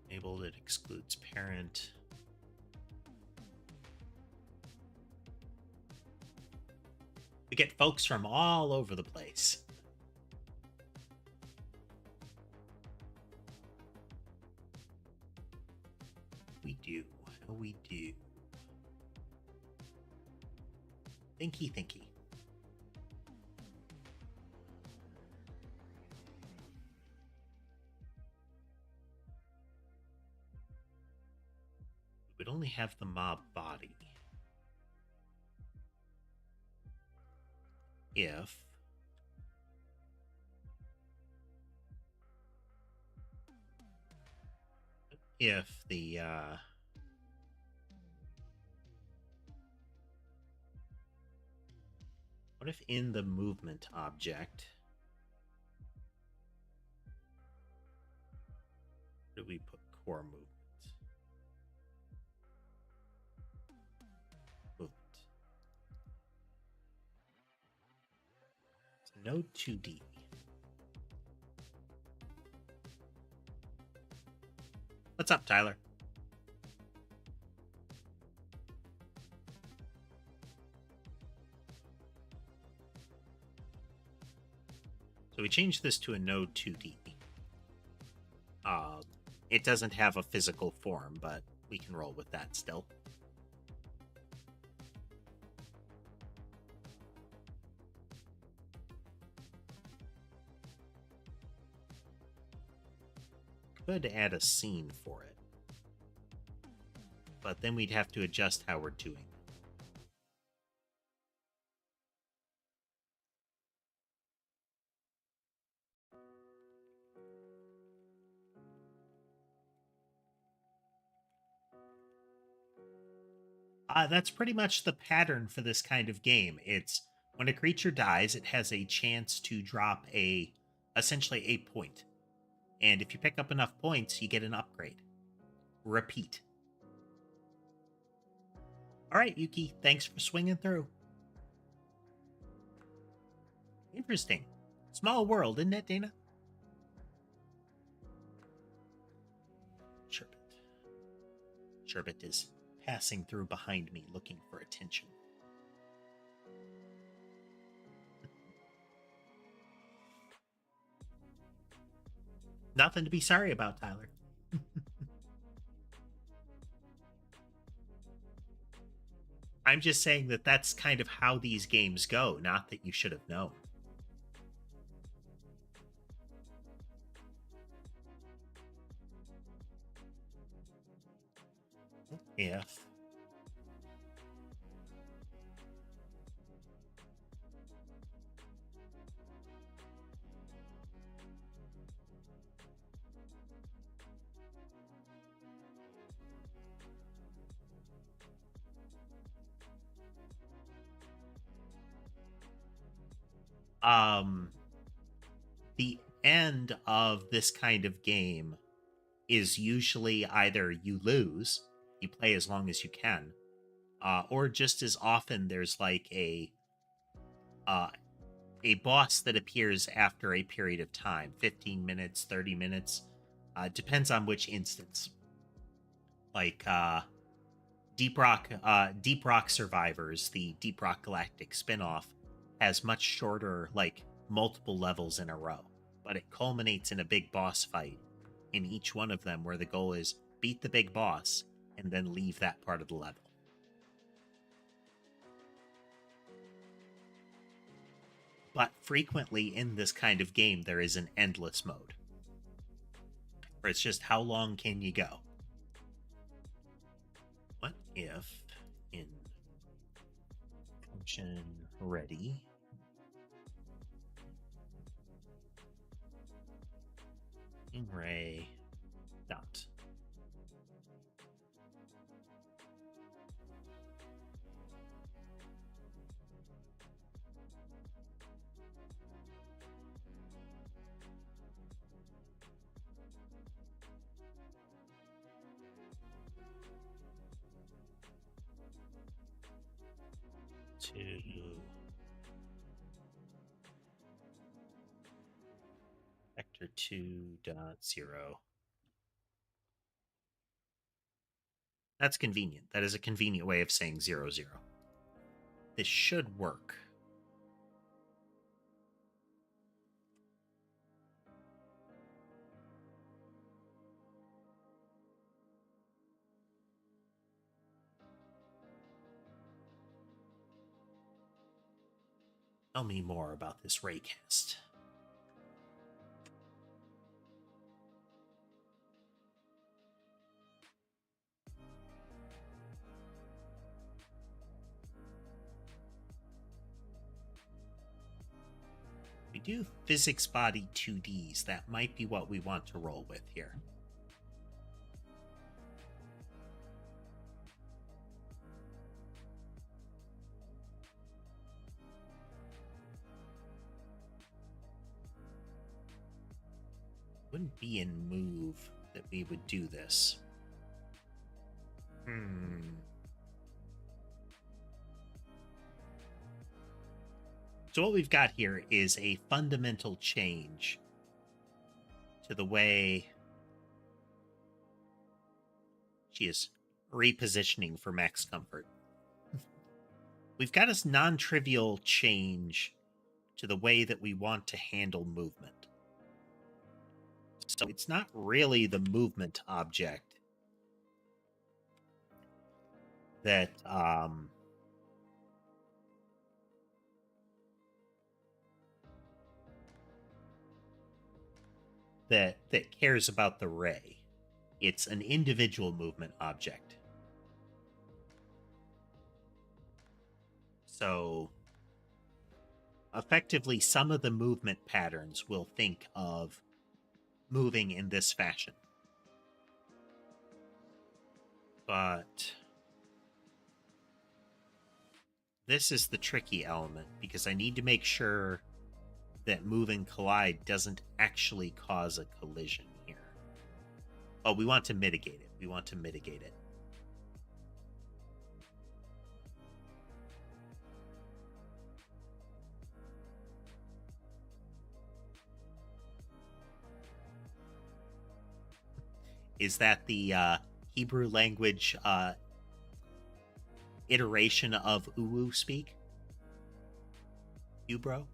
Enabled, it excludes parent. We get folks from all over the place. We do. Thinky. We'd only have the mob body if the what if in the movement object, where do we put core movement? Node 2D. What's up, Tyler? So we changed this to a node 2D. It doesn't have a physical form, but we can roll with that still. Could add a scene for it, but then we'd have to adjust how we're doing it. That's pretty much the pattern for this kind of game. It's when a creature dies, it has a chance to drop essentially a point. And if you pick up enough points, you get an upgrade. Repeat. All right, Yuki, thanks for swinging through. Interesting. Small world, isn't it, Dana? Sherbet is passing through behind me, looking for attention. Nothing to be sorry about, Tyler. I'm just saying that that's kind of how these games go, not that you should have known. If The end of this kind of game is usually either you lose, you play as long as you can, or just as often there's like a boss that appears after a period of time, 15 minutes, 30 minutes, depends on which instance. Like Deep Rock Survivors, the Deep Rock Galactic spinoff, has much shorter, like multiple levels in a row, but it culminates in a big boss fight in each one of them, where the goal is beat the big boss and then leave that part of the level. But frequently in this kind of game, there is an endless mode, where it's just how long can you go? What if in function ready array dot to vector 2.0. That's convenient. That is a convenient way of saying 0, 0. This should work. Tell me more about this raycast. We do physics body 2Ds. That might be what we want to roll with here. Wouldn't be in move that we would do this. So what we've got here is a fundamental change to the way she is repositioning for max comfort. We've got this non-trivial change to the way that we want to handle movement. So it's not really the movement object that that cares about the ray. It's an individual movement object. So effectively, some of the movement patterns will think of moving in this fashion. But this is the tricky element, because I need to make sure that move and collide doesn't actually cause a collision here. Oh, we want to mitigate it. We want to mitigate it. Is that the Hebrew language iteration of uwu speak? You, bro?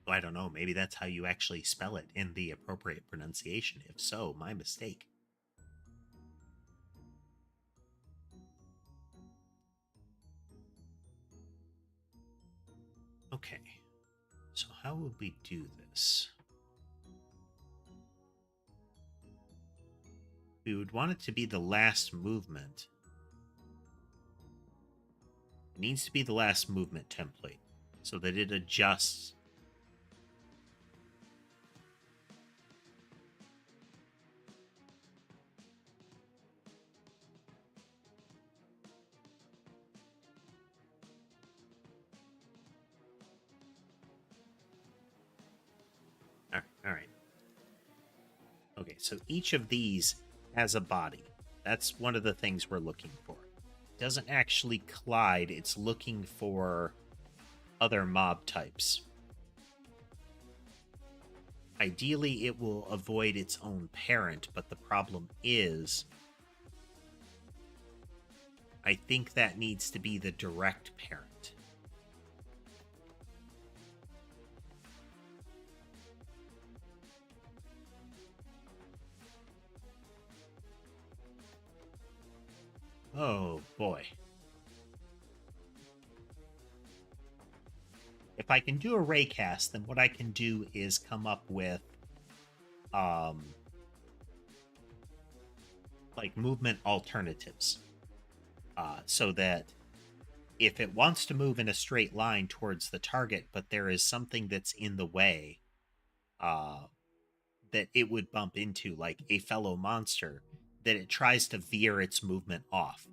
I don't know. Maybe that's how you actually spell it in the appropriate pronunciation. If so, my mistake. Okay. So how would we do this? We would want it to be the last movement. It needs to be the last movement template so that it adjusts. All right. Okay, so each of these has a body. That's one of the things we're looking for. It doesn't actually collide, it's looking for other mob types. Ideally, it will avoid its own parent, but the problem is, I think that needs to be the direct parent. Oh, boy. If I can do a raycast, then what I can do is come up with like movement alternatives. So that if it wants to move in a straight line towards the target, but there is something that's in the way that it would bump into, like a fellow monster, that it tries to veer its movement off.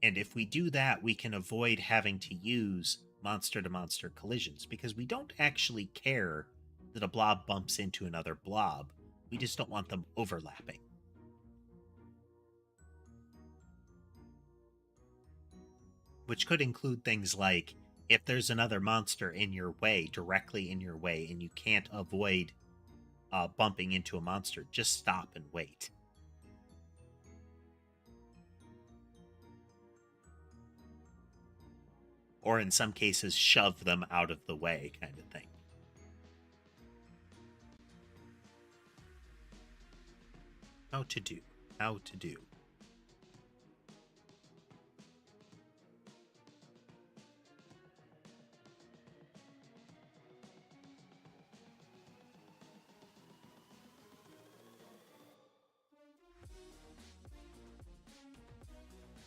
And if we do that, we can avoid having to use monster-to-monster collisions, because we don't actually care that a blob bumps into another blob. We just don't want them overlapping. Which could include things like, if there's another monster in your way, directly in your way, and you can't avoid bumping into a monster, just stop and wait. Or in some cases, shove them out of the way, kind of thing. How to do. How to do.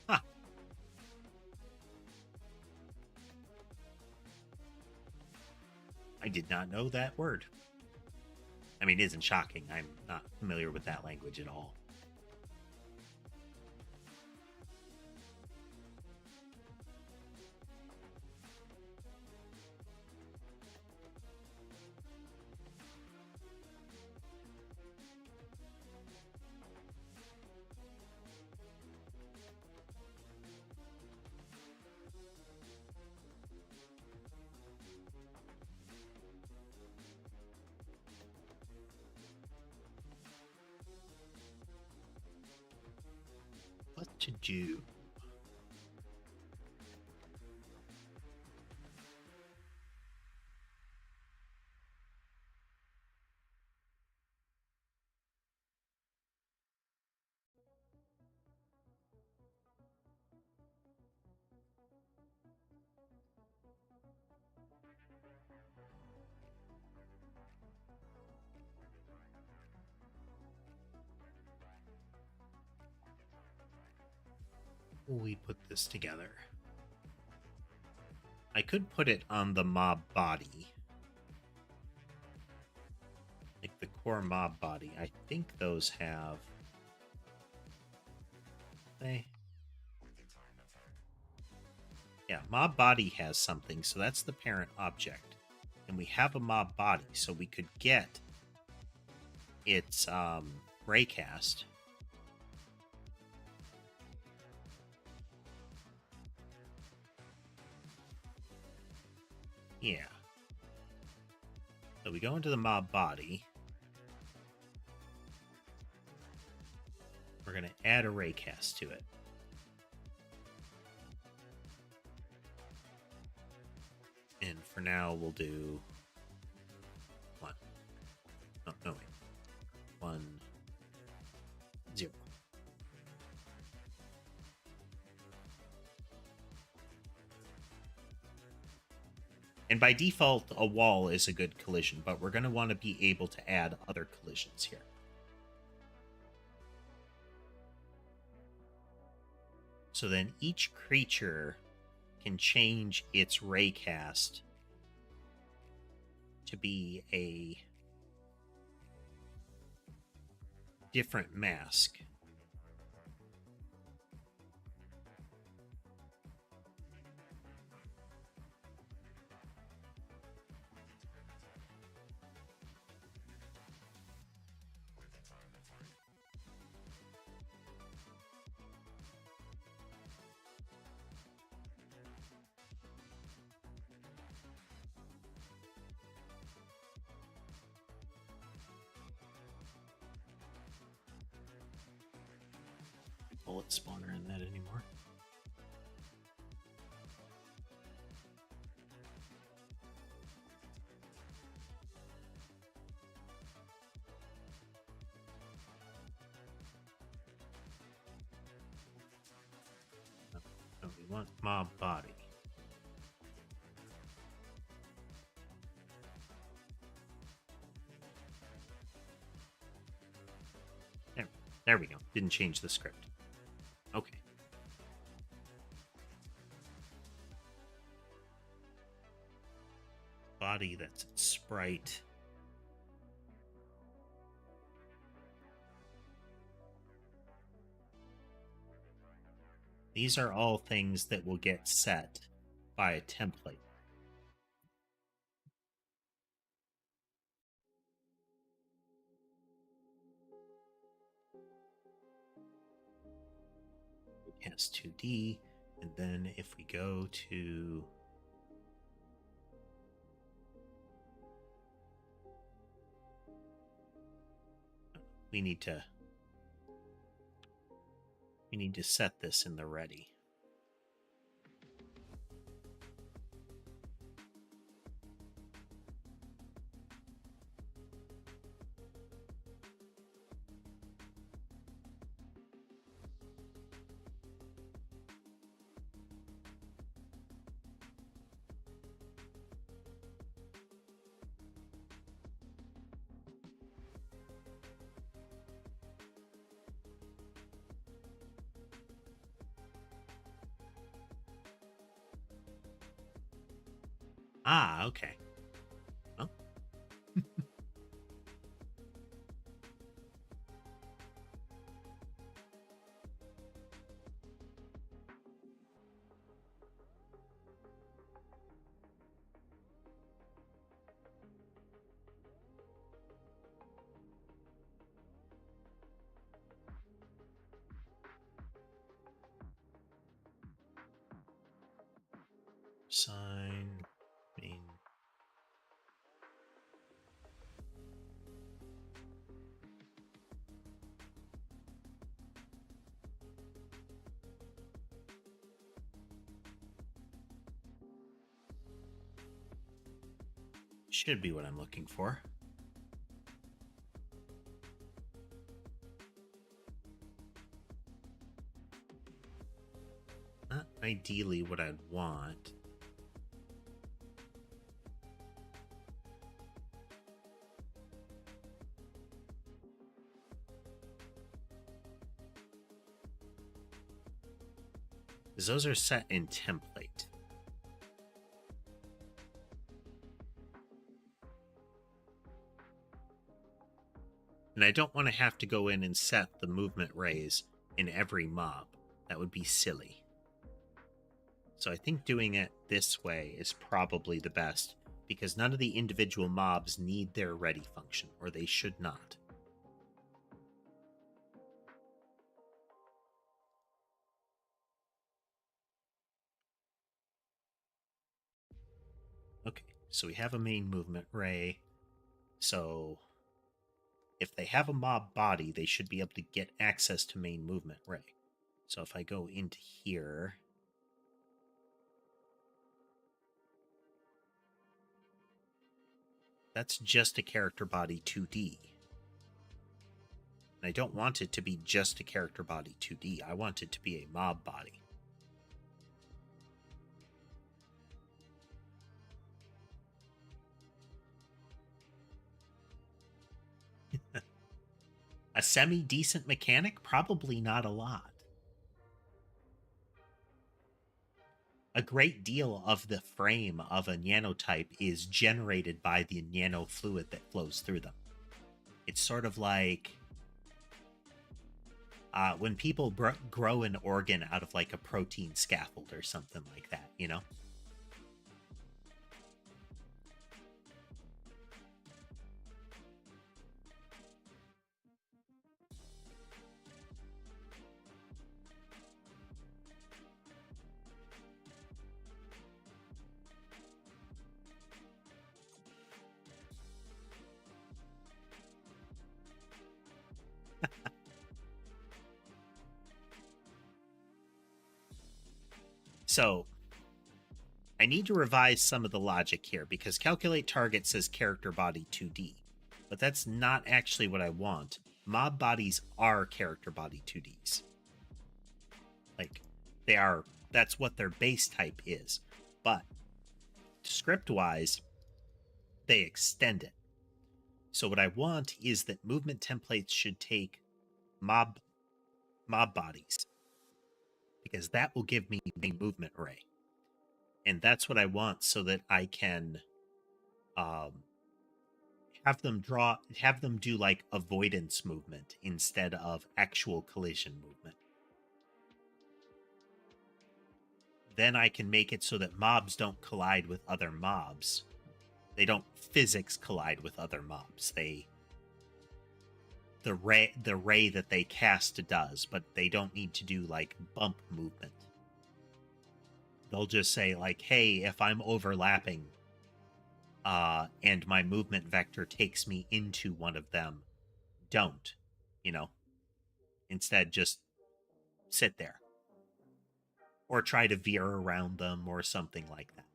Huh. I did not know that word. I mean, it isn't shocking. I'm not familiar with that language at all. What to do? We put this together. I could put it on the mob body. Like the core mob body. I think those have... Yeah, mob body has something, so that's the parent object. And we have a mob body, so we could get its raycast. Yeah. So we go into the mob body. We're going to add a raycast to it. And for now, we'll do 1. Oh, no, wait. 1, 0. And by default, a wall is a good collision, but we're going to want to be able to add other collisions here. So then each creature can change its raycast to be a different mask. Bullet spawner in that anymore. No, we want mob body. There we go. Didn't change the script. Okay. Body, that's sprite. These are all things that will get set by a template. It has 2D, and then if we go to we need to set this in the ready. Ah, okay. Well. Sign main. Should be what I'm looking for. Not ideally what I'd want. Because those are set in template. And I don't want to have to go in and set the movement rays in every mob. That would be silly. So I think doing it this way is probably the best, because none of the individual mobs need their ready function, or they should not. Okay, so we have a main movement ray. So if they have a mob body, they should be able to get access to main movement ray. So if I go into here, that's just a character body 2D. And I don't want it to be just a character body 2D. I want it to be a mob body. A semi-decent mechanic? Probably not a lot. a great deal of the frame of a nanotype is generated by the nanofluid that flows through them. It's sort of like when people grow an organ out of like a protein scaffold or something like that, you know? So I need to revise some of the logic here because calculate target says character body 2D, but that's not actually what I want. Mob bodies are character body 2Ds. Like, they are, that's what their base type is. But script-wise, they extend it. So what I want is that movement templates should take mob bodies, because that will give me a movement array. And that's what I want so that I can have them do like avoidance movement instead of actual collision movement. Then I can make it so that mobs don't collide with other mobs. They don't physics collide with other mobs. The ray that they cast does, but they don't need to do like bump movement. They'll just say like, hey, if I'm overlapping and my movement vector takes me into one of them, don't, you know, instead just sit there or try to veer around them or something like that.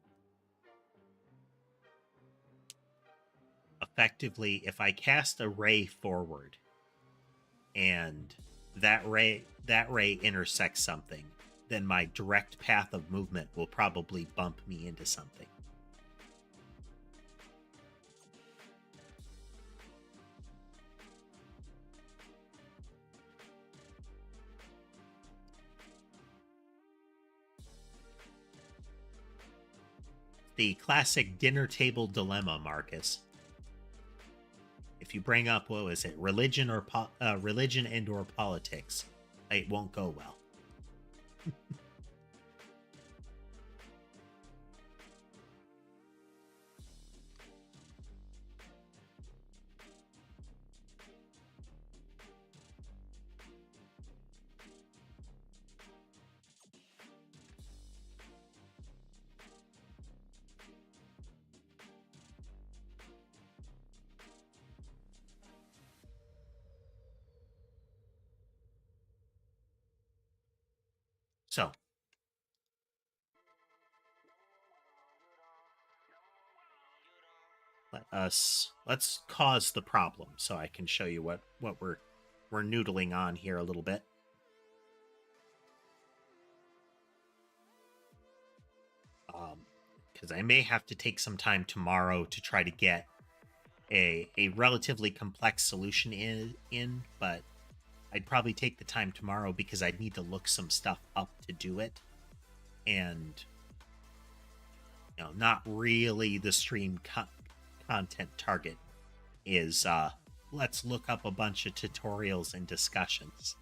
Effectively, if I cast a ray forward and that ray intersects something, then my direct path of movement will probably bump me into something. The classic dinner table dilemma, Marcus. If you bring up, what was it, religion and or politics, it won't go well. So let's cause the problem so I can show you what we're noodling on here a little bit. Because I may have to take some time tomorrow to try to get a relatively complex solution in, but I'd probably take the time tomorrow because I'd need to look some stuff up to do it. And, you know, not really the stream content target is let's look up a bunch of tutorials and discussions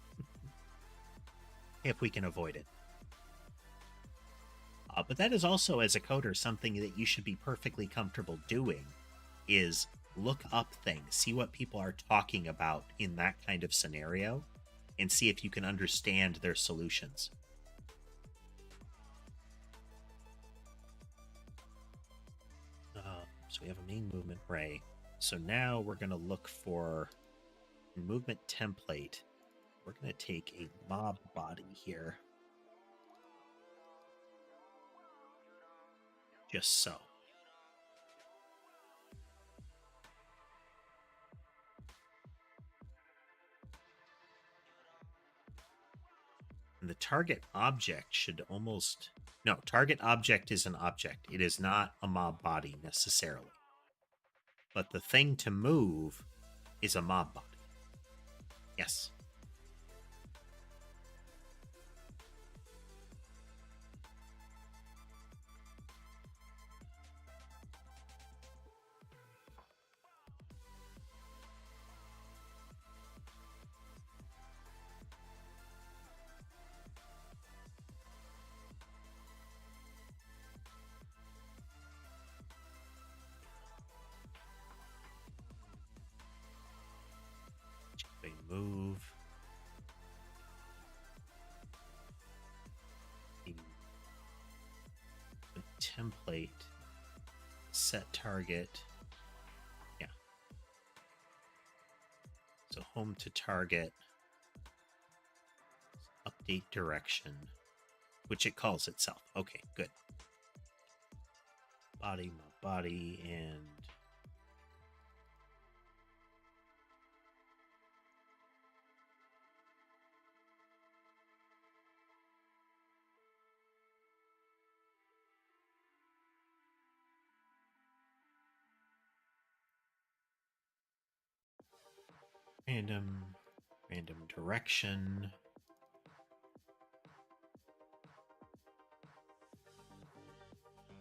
if we can avoid it. But that is also, as a coder, something that you should be perfectly comfortable doing, is look up things, see what people are talking about in that kind of scenario, and see if you can understand their solutions. So we have a main movement array. So now we're going to look for movement template. We're going to take a mob body here. Just so. And the target object should almost... No, target object is an object. It is not a mob body necessarily. But the thing to move is a mob body. Yes. template, set target. Yeah. So home to target, update direction, which it calls itself. Okay, good. Body, my body, and random direction.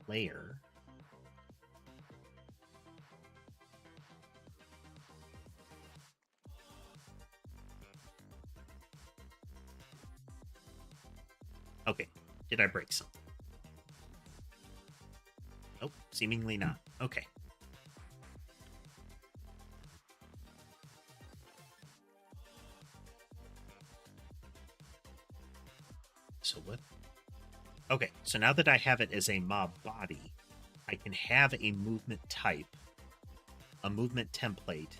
Layer. Okay, did I break something? Nope, seemingly not. Okay. So what? Okay, so now that I have it as a mob body, I can have a movement type, a movement template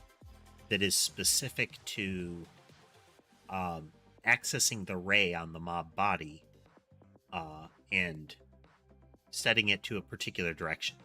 that is specific to accessing the ray on the mob body and setting it to a particular direction.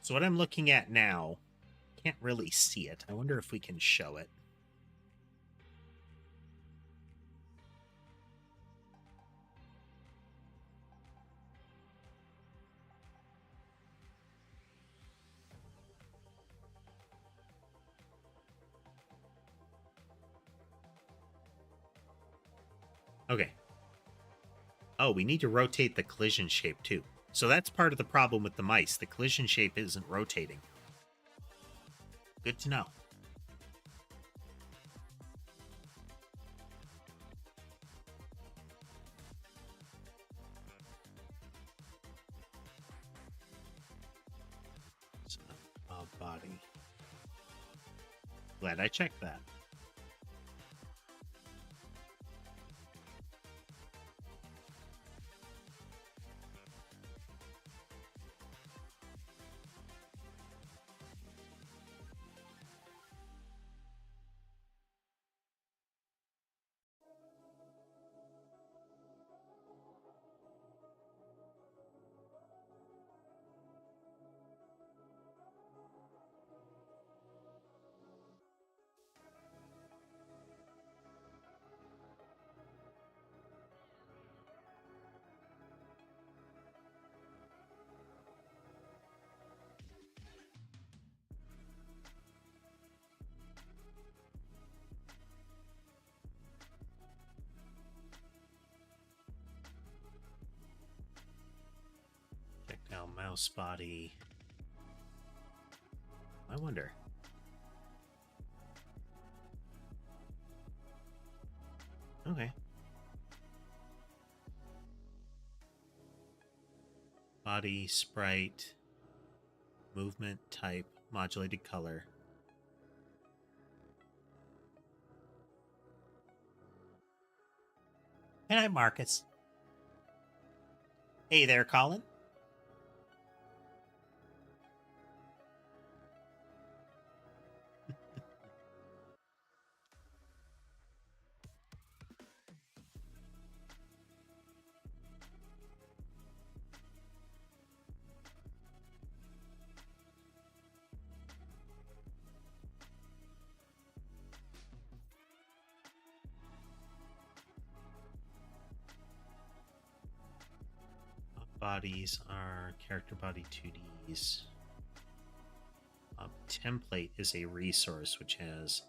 So what I'm looking at now, can't really see it. I wonder if we can show it. Okay. Oh, we need to rotate the collision shape too. So that's part of the problem with the mice. The collision shape isn't rotating. Good to know. So, body. Glad I checked that. Check now mouse body. I wonder. Okay. Body, sprite, movement, type, modulated color. Hey, Marcus. Hey there, Colin. Bodies are character body 2Ds. Template is a resource which has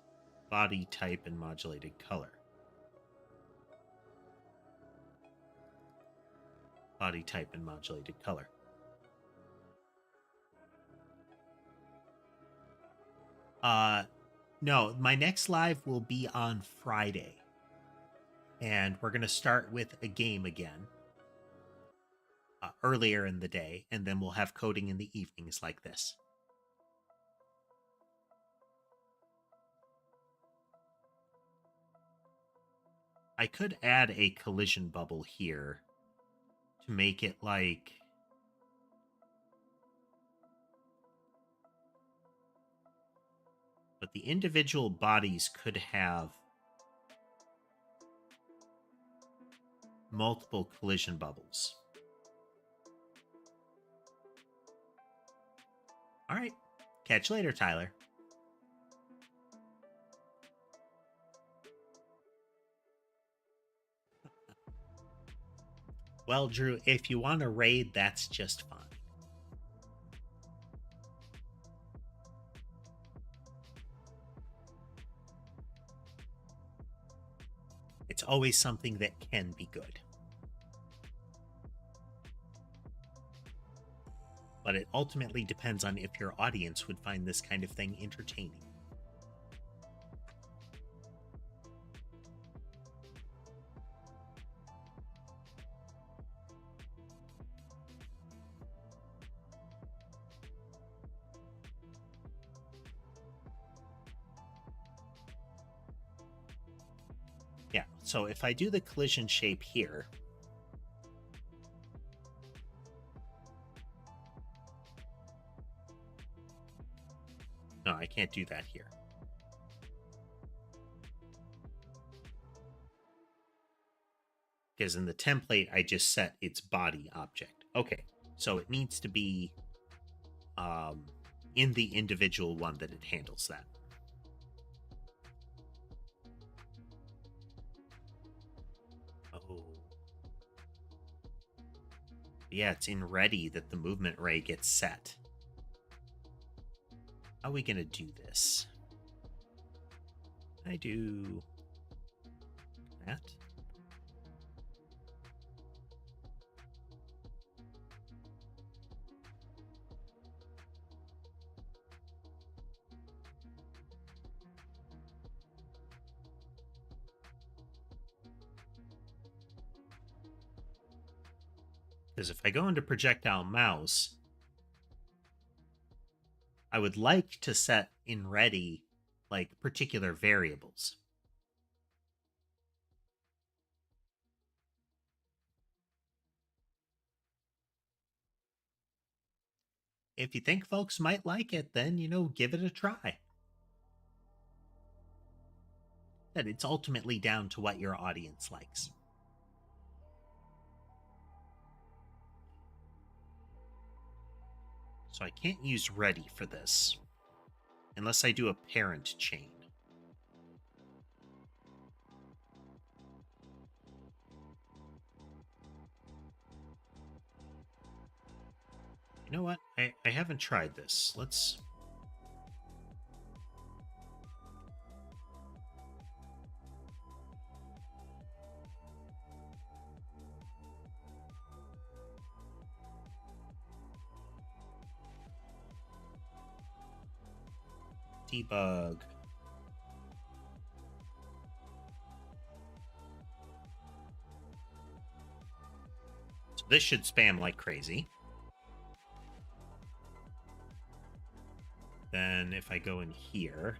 body type and modulated color. Body type and modulated color. No, my next live will be on Friday. And we're going to start with a game again. Earlier in the day, and then we'll have coding in the evenings like this. I could add a collision bubble here to make it like... But the individual bodies could have multiple collision bubbles. All right. Catch you later, Tyler. Well, Drew, if you want to raid, that's just fine. It's always something that can be good. But it ultimately depends on if your audience would find this kind of thing entertaining. Yeah, so if I do the collision shape here, no, I can't do that here. Because in the template, I just set its body object. Okay, so it needs to be in the individual one that it handles that. Oh. Yeah, it's in ready that the movement ray gets set. How are we going to do this? I do that. Because if I go into projectile mouse, I would like to set in ready like particular variables. If you think folks might like it, then, give it a try. That it's ultimately down to what your audience likes. So I can't use ready for this unless I do a parent chain. You know what? I haven't tried this. Let's... debug. So this should spam like crazy. Then if I go in here...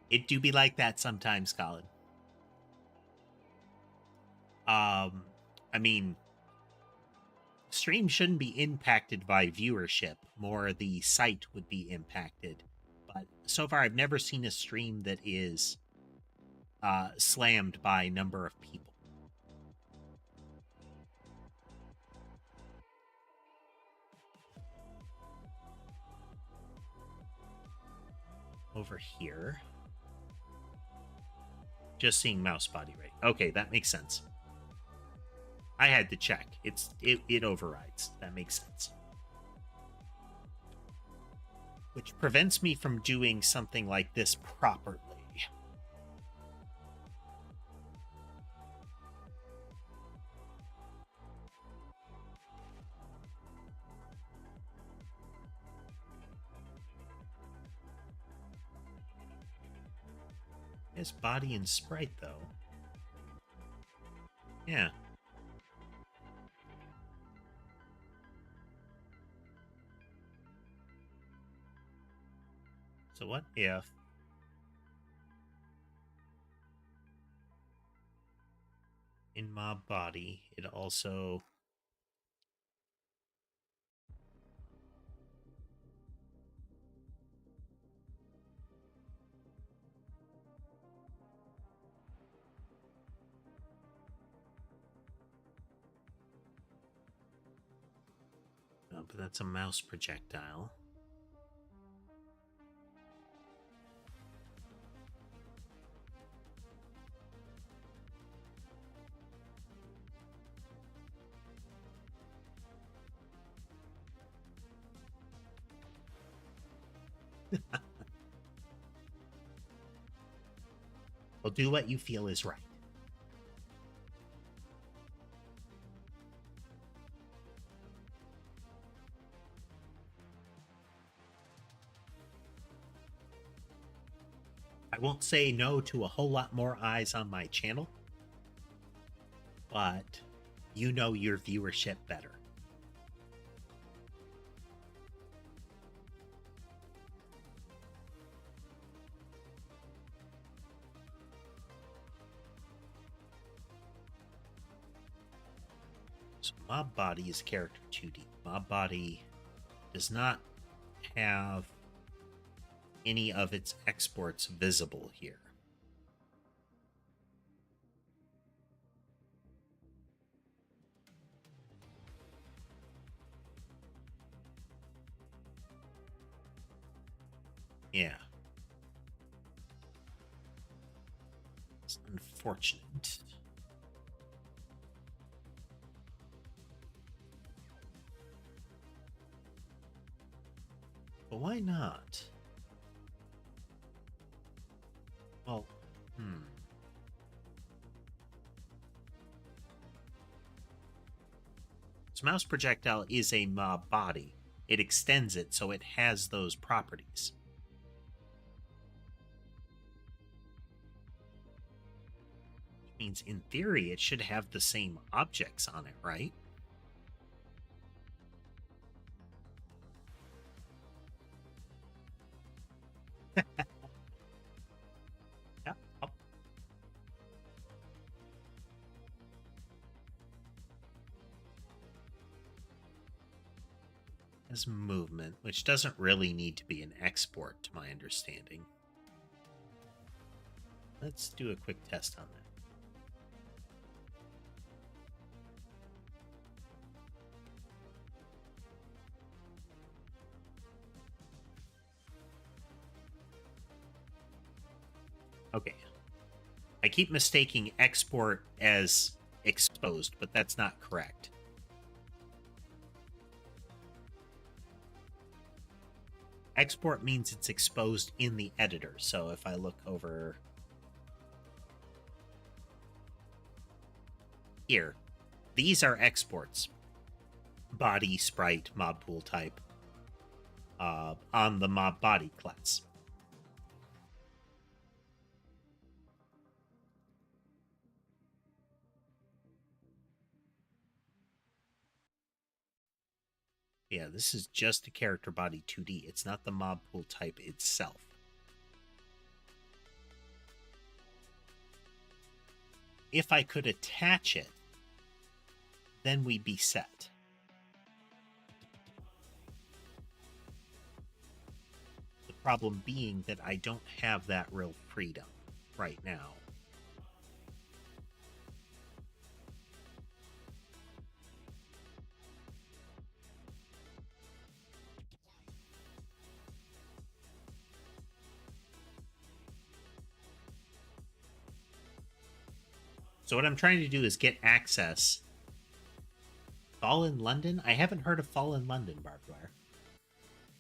It do be like that sometimes, Colin. I mean, stream shouldn't be impacted by viewership. More the site would be impacted. But so far, I've never seen a stream that is slammed by number of people. Over here. Just seeing mouse body rate. Okay, that makes sense. I had to check. It overrides. That makes sense. Which prevents me from doing something like this properly. It's body and sprite, though. Yeah. So what if in mob body it also oh, but that's a mouse projectile. Well, do what you feel is right. I won't say no to a whole lot more eyes on my channel, but you know your viewership better. So mob body is character 2D. Mob body does not have any of its exports visible here. Yeah. It's unfortunate. But why not? Well, So mouse projectile is a mob body. It extends it so it has those properties. Which means in theory it should have the same objects on it, right? Yeah. As movement, which doesn't really need to be an export to my understanding. Let's do a quick test on that. Okay. I keep mistaking export as exposed, but that's not correct. Export means it's exposed in the editor. So if I look over here, these are exports. Body, sprite, mob pool type on the mob body class. Yeah, this is just a character body 2D. It's not the mob pool type itself. If I could attach it, then we'd be set. The problem being that I don't have that real freedom right now. So what I'm trying to do is get access. Fall in London? I haven't heard of Fall in London, barbed wire.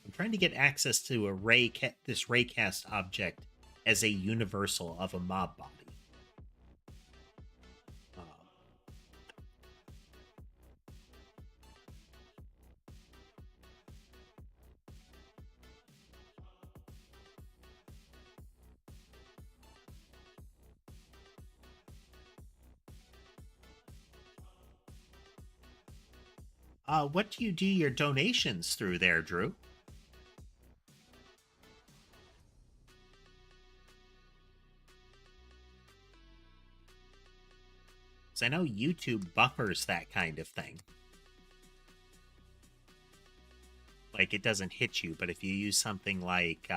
I'm trying to get access to this raycast object as a universal of a mob body. What do you do your donations through there, Drew? Because I know YouTube buffers that kind of thing. Like, it doesn't hit you, but if you use something like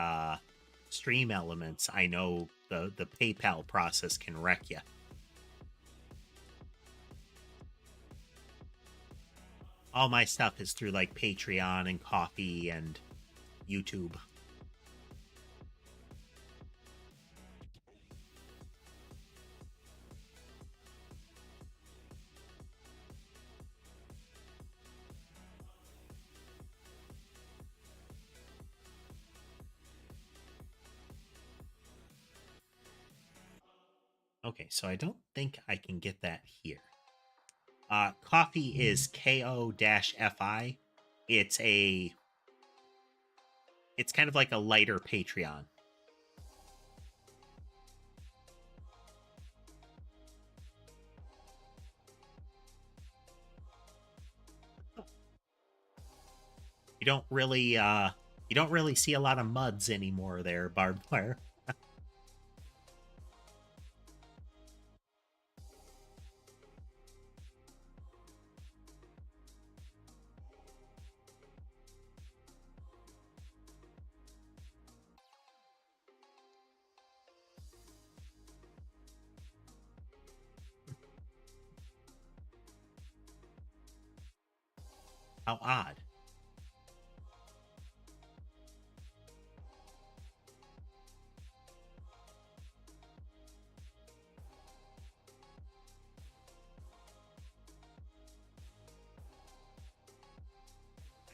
Stream Elements, I know the PayPal process can wreck you. All my stuff is through, like, Patreon and Coffee and YouTube. Okay, so I don't think I can get that here. Coffee is KO-FI. It's kind of like a lighter Patreon. You don't really see a lot of muds anymore there, barbed wire. How odd.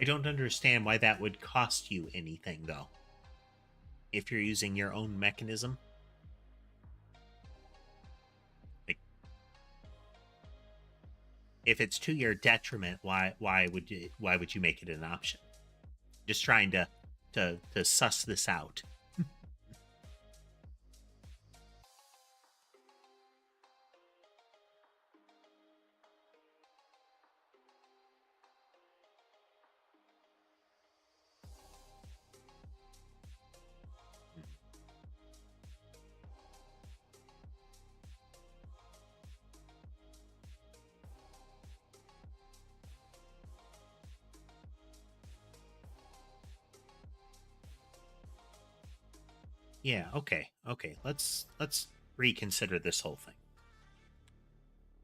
I don't understand why that would cost you anything, though. If you're using your own mechanism. Like, if it's to your detriment, why would you make it an option? Just trying to suss this out. Yeah, okay. Let's reconsider this whole thing.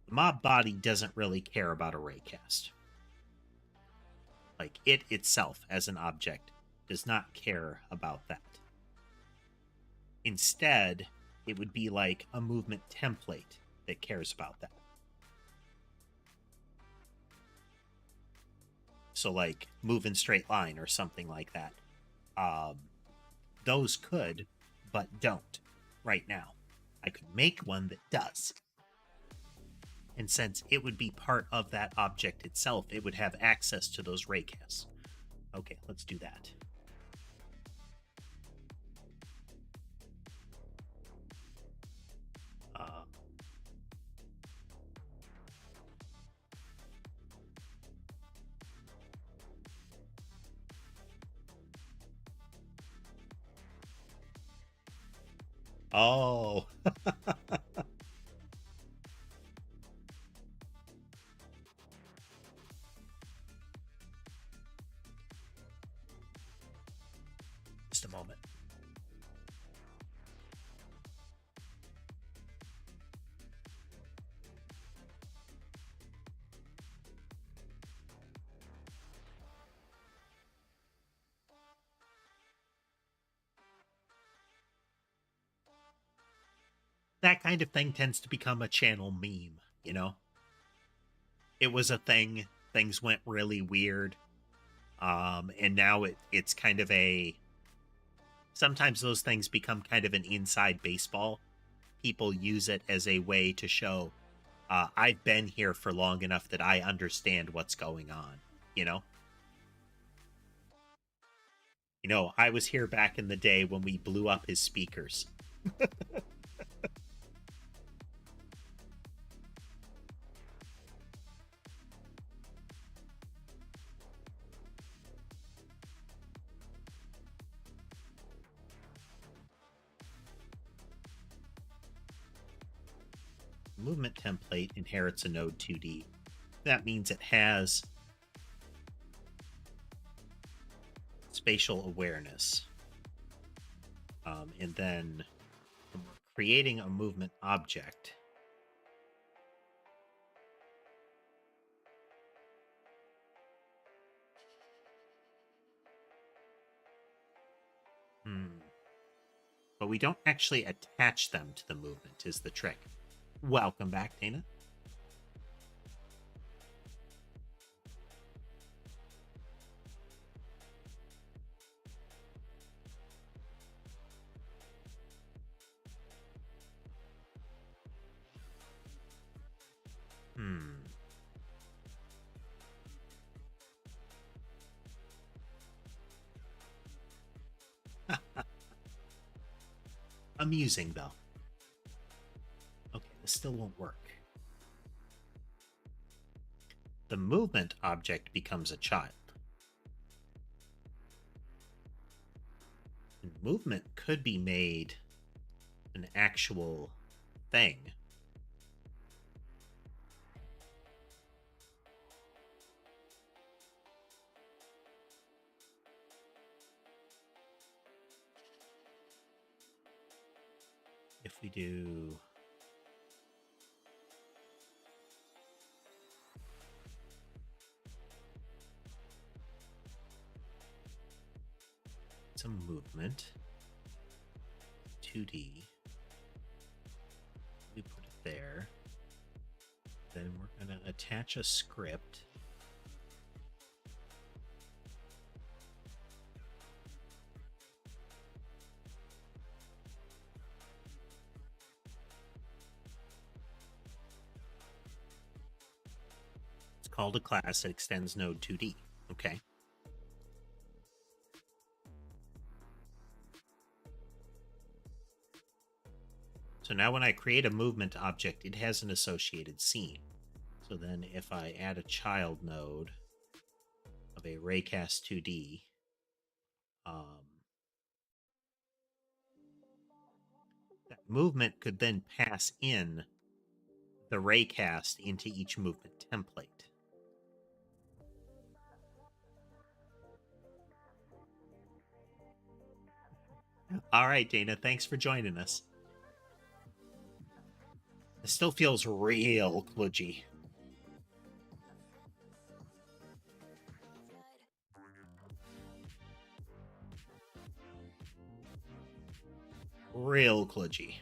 The mob body doesn't really care about a raycast. Like, it itself as an object does not care about that. Instead, it would be like a movement template that cares about that. So, like, move in straight line or something like that. Those could, but don't right now. I could make one that does. And since it would be part of that object itself, it would have access to those raycasts. Okay, let's do that. Oh. Just a moment. that kind of thing tends to become a channel meme, you know? It was a thing, things went really weird. And now it's kind of a, sometimes those things become kind of an inside baseball. People use it as a way to show, I've been here for long enough that I understand what's going on, you know? You know, I was here back in the day when we blew up his speakers. Movement template inherits a node 2D. That means it has spatial awareness. And then when we're creating a movement object, but we don't actually attach them to the movement is the trick. Welcome back, Dana. Amusing, though. Okay, this still won't work. The movement object becomes a child. And movement could be made an actual thing. If we do some movement, 2D, we put it there, then we're going to attach a script. Called a class that extends node 2D. Okay. So now when I create a movement object, it has an associated scene. So then if I add a child node of a raycast 2D, that movement could then pass in the raycast into each movement template. All right, Dana, thanks for joining us. It still feels real kludgy. Real kludgy.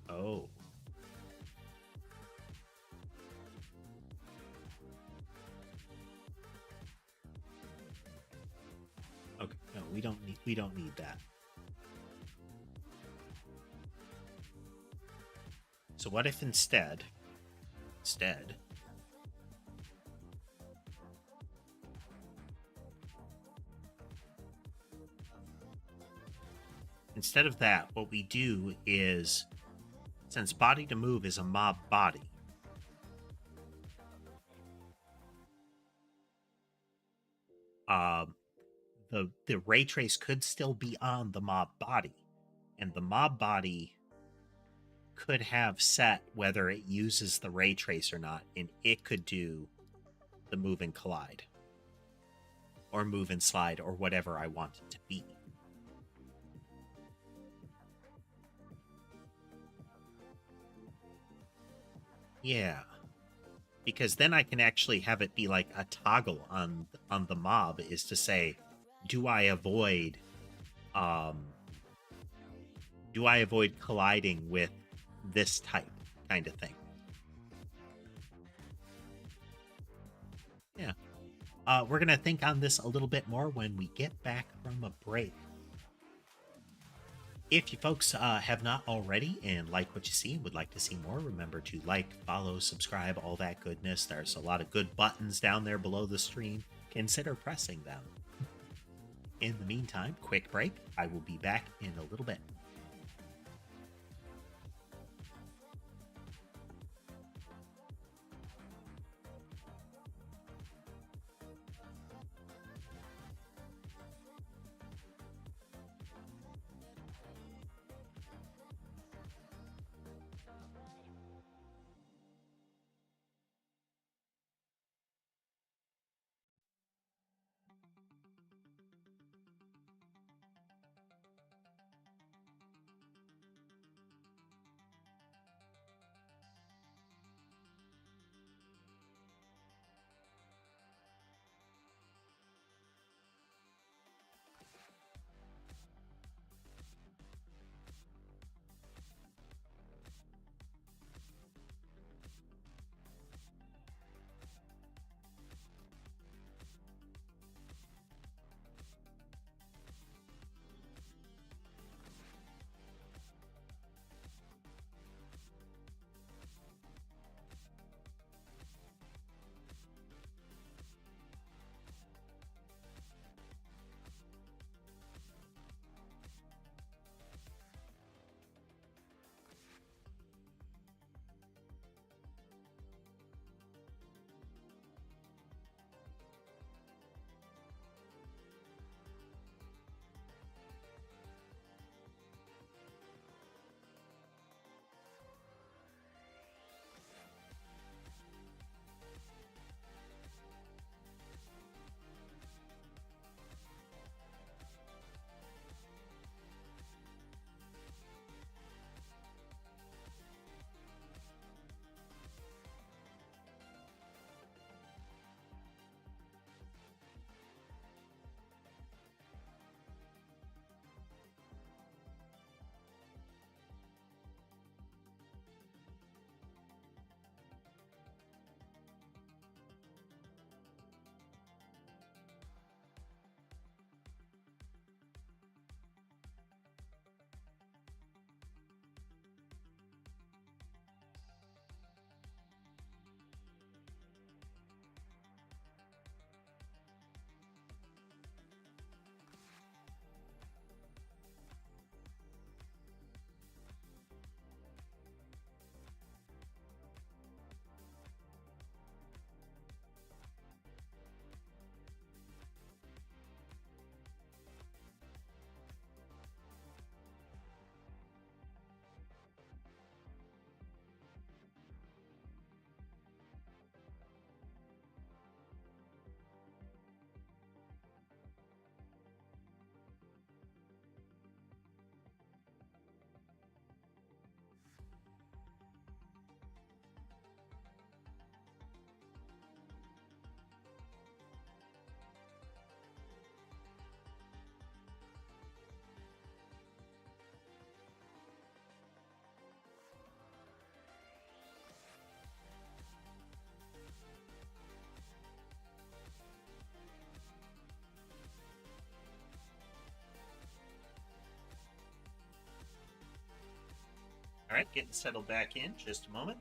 Oh. Okay, no, we don't need that. So what if instead of that, what we do is, since body to move is a mob body, the ray trace could still be on the mob body, and the mob body could have set whether it uses the ray trace or not, and it could do the move and collide or move and slide or whatever I want it to be. Yeah. because then I can actually have it be like a toggle on the mob, is to say, do I avoid colliding with this type kind of thing? Yeah. We're going to think on this a little bit more when we get back from a break. If you folks have not already and like what you see and would like to see more, remember to like, follow, subscribe, all that goodness. There's a lot of good buttons down there below the stream. Consider pressing them. In the meantime, quick break. I will be back in a little bit. All right, getting settled back in. Just a moment.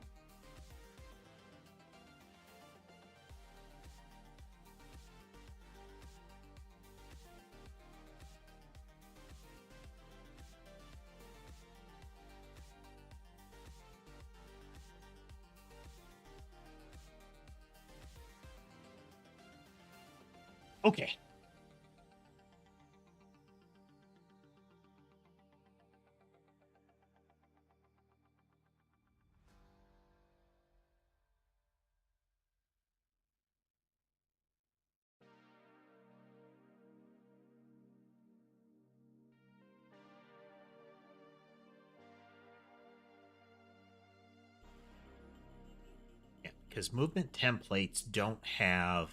Okay. because movement templates don't have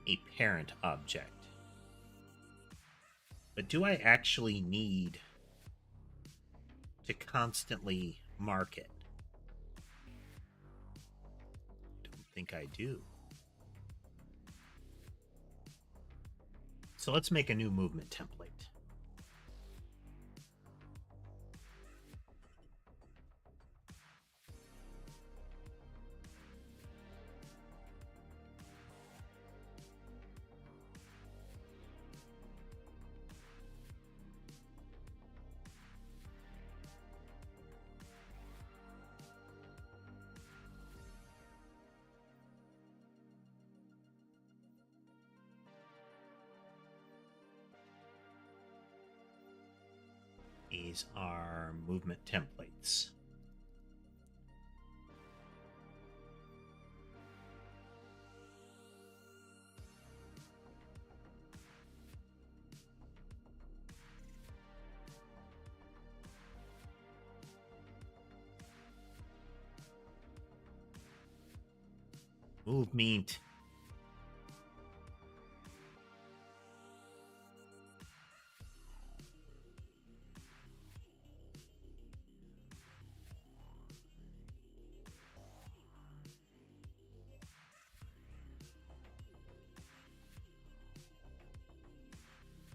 a parent object. But do I actually need to constantly mark it? Don't think I do. So let's make a new movement template. These are movement templates. Movement.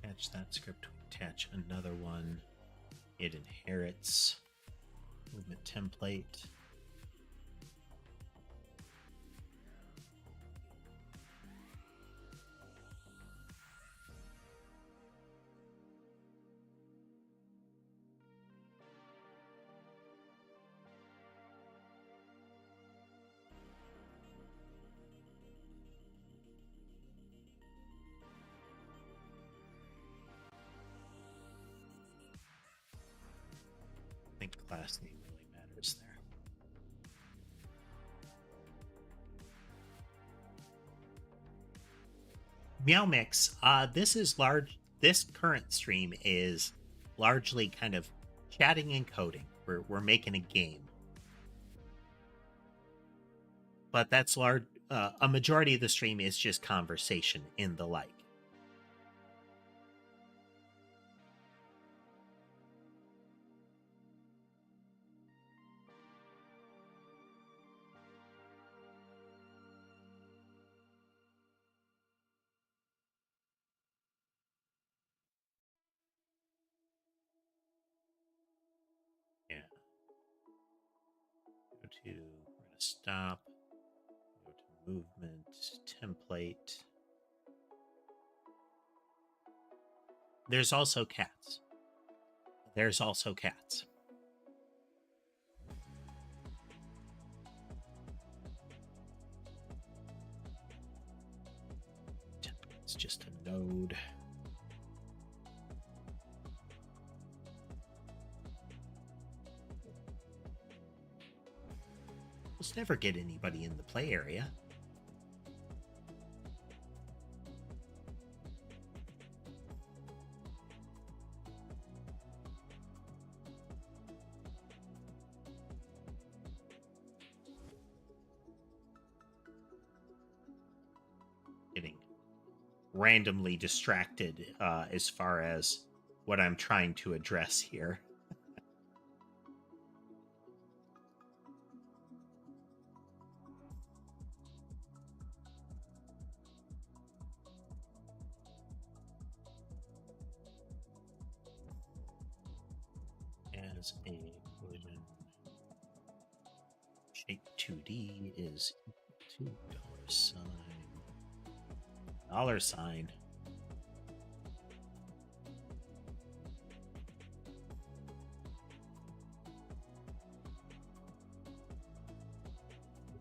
Attach that script. Attach another one. It inherits movement template. I think class name really matters there. Meow Mix, this current stream is largely kind of chatting and coding. We're making a game. But that's large. A majority of the stream is just conversation in the like. Yeah. We're gonna stop. Go to movement template. There's also cats. There's also cats. It's just a node. Let's never get anybody in the play area. Getting randomly distracted as far as what I'm trying to address here. As a collision, shape 2D is equal to $sign.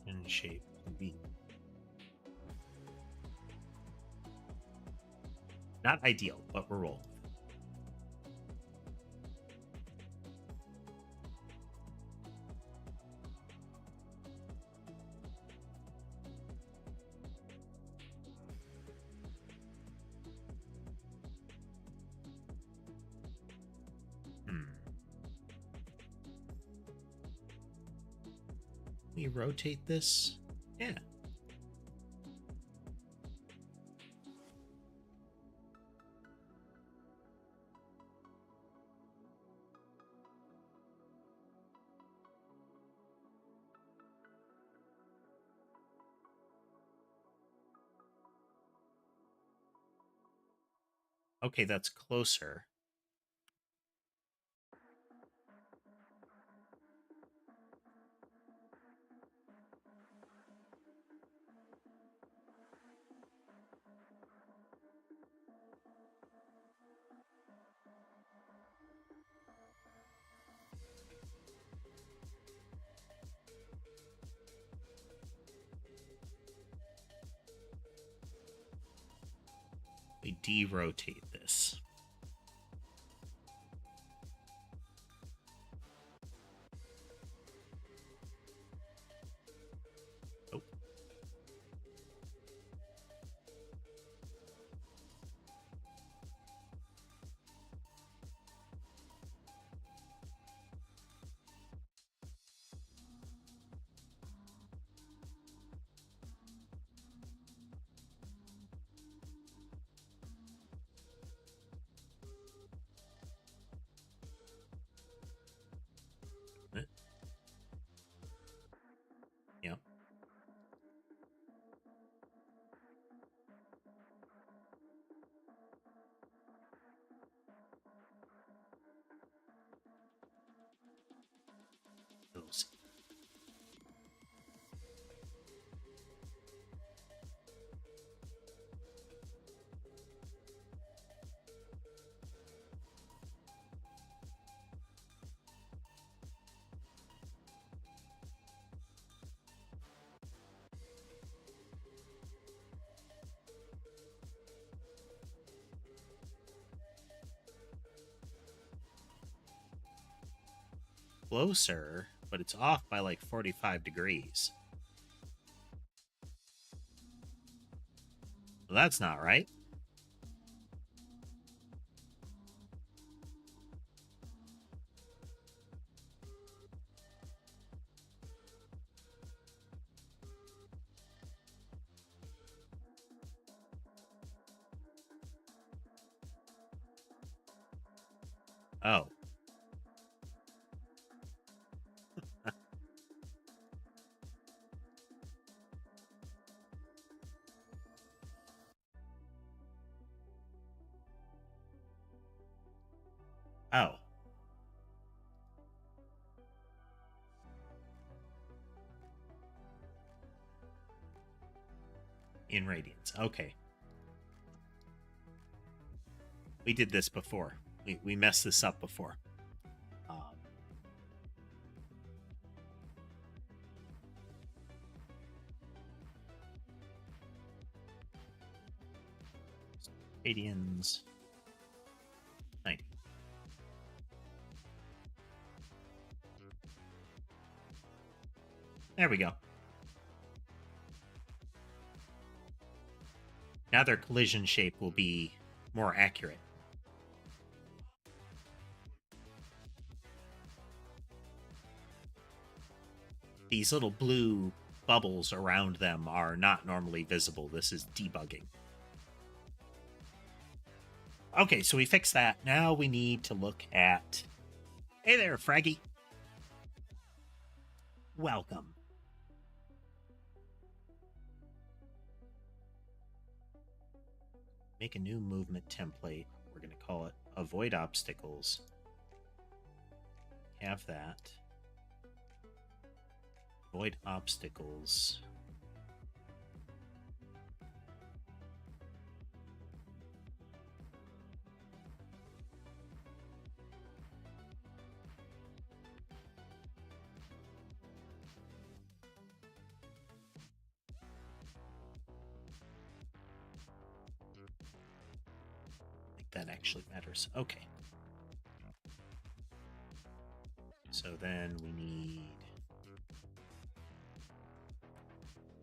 And shape 2D. Not ideal, but we're rolling. we rotate this? Yeah. Okay, that's closer. We derotate this. Oh. Yep. We'll see. Closer, but it's off by like 45 degrees. Well, that's not right. Oh. Oh. In radians. Okay. We did this before. We messed this up before. Radians. 90. There we go. Now their collision shape will be more accurate. These little blue bubbles around them are not normally visible. This is debugging. Okay, so we fixed that. Now we need to look at... Hey there, Fraggy. Welcome. Make a new movement template. We're going to call it Avoid Obstacles. Have that. Avoid Obstacles. That actually matters. Okay. So then we need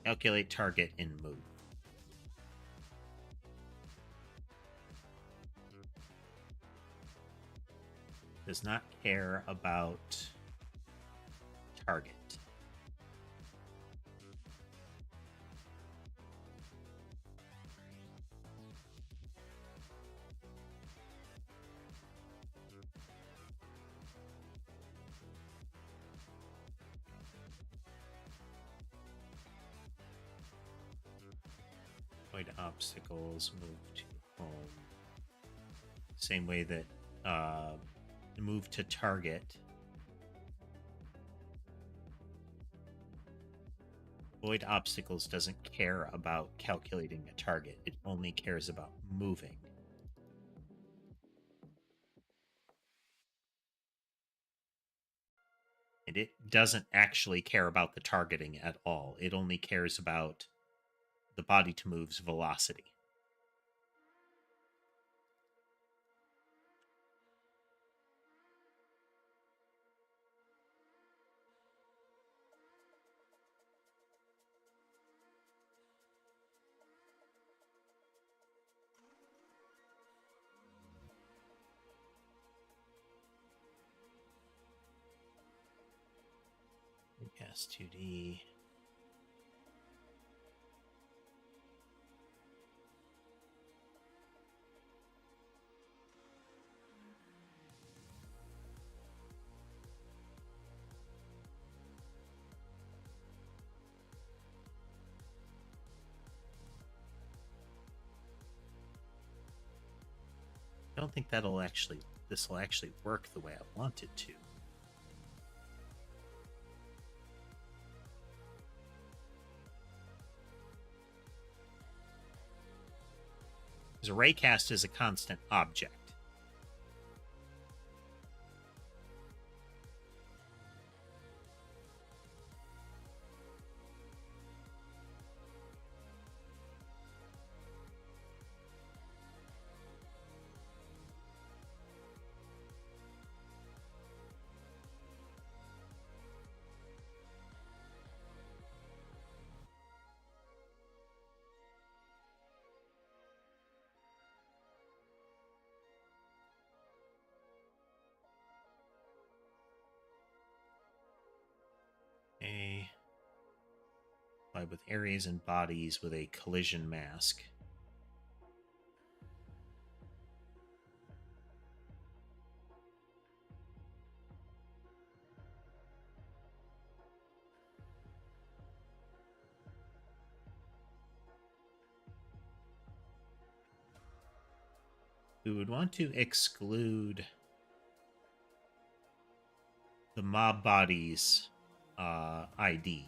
calculate target and move. Does not care about target. Avoid obstacles, move to home. Same way that move to target. Avoid obstacles doesn't care about calculating a target. It only cares about moving. And it doesn't actually care about the targeting at all. It only cares about the body to move's velocity. Yes, 2D. I don't think this will actually work the way I want it to. Because a raycast is a constant object. Apply with areas and bodies with a collision mask. We would want to exclude the mob body's ID.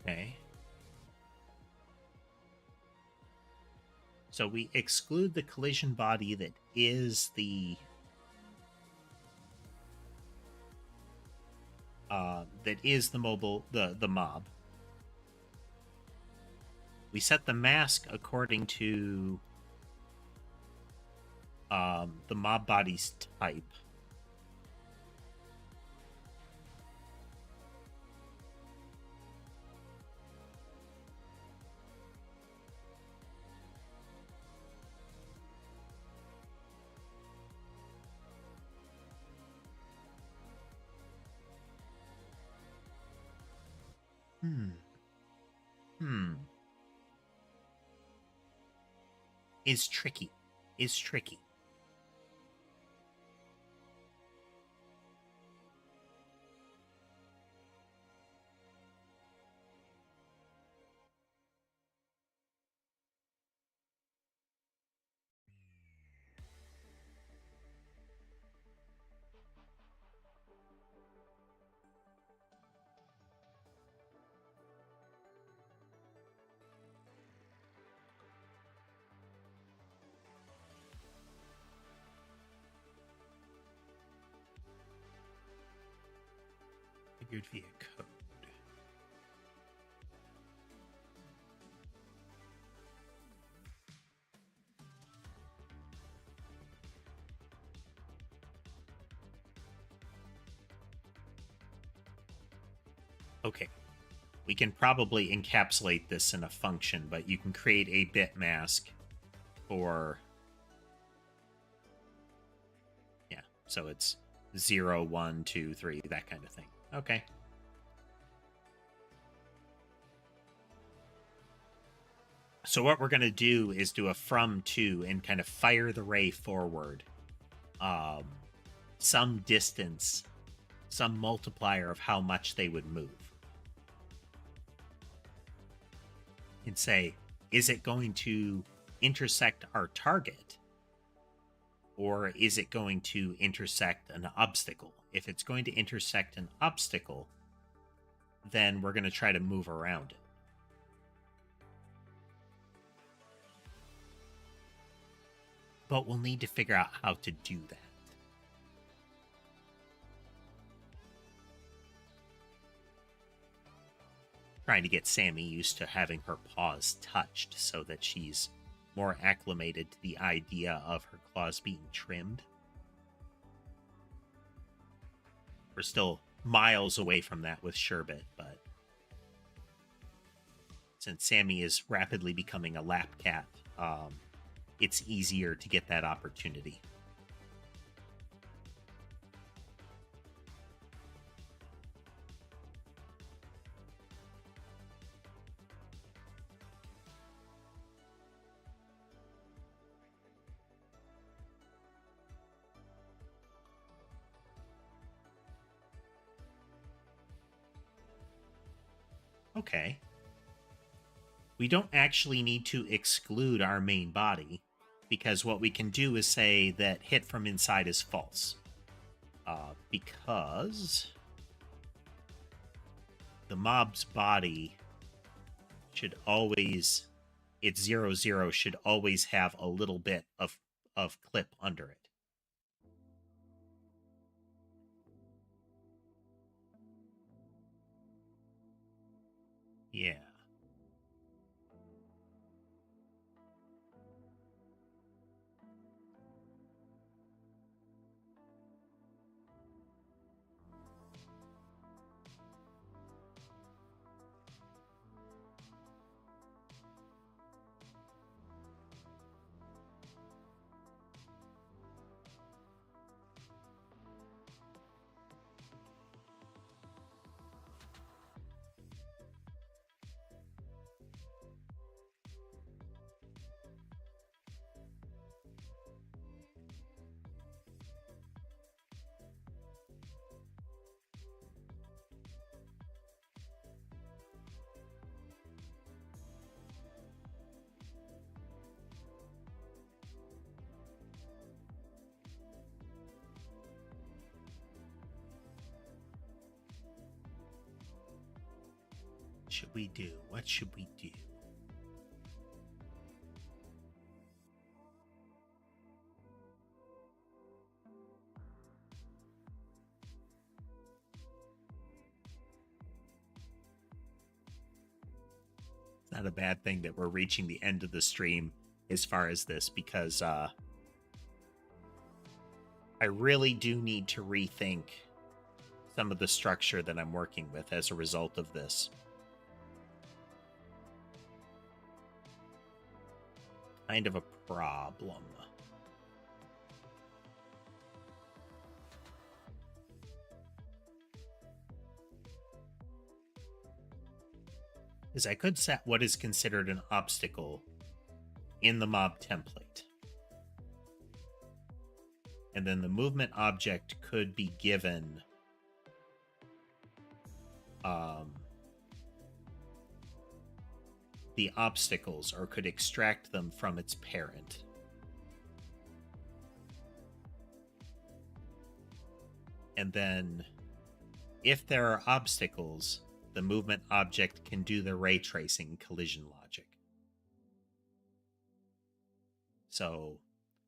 Okay. So we exclude the collision body that is the mob. We set the mask according to the mob body's type. Is tricky. Figured via code. Okay. We can probably encapsulate this in a function, but you can create a bit mask for... Yeah, so it's 0, 1, 2, 3, that kind of thing. Okay. So what we're going to do is do a from to and kind of fire the ray forward some distance, some multiplier of how much they would move. And say, is it going to intersect our target? Or is it going to intersect an obstacle? If it's going to intersect an obstacle, then we're going to try to move around it. But we'll need to figure out how to do that. Trying to get Sammy used to having her paws touched so that she's more acclimated to the idea of her claws being trimmed. We're still miles away from that with Sherbet, but since Sammy is rapidly becoming a lap cat, it's easier to get that opportunity. Okay. We don't actually need to exclude our main body, because what we can do is say that hit from inside is false. Because the mob's body should always, its 0, 0 should always have a little bit of clip under it. Yeah. Should we do? What should we do? It's not a bad thing that we're reaching the end of the stream as far as this, because I really do need to rethink some of the structure that I'm working with as a result of this. Kind of a problem. Is I could set what is considered an obstacle in the mob template. And then the movement object could be given the obstacles, or could extract them from its parent. And then if there are obstacles, the movement object can do the ray tracing collision logic. So,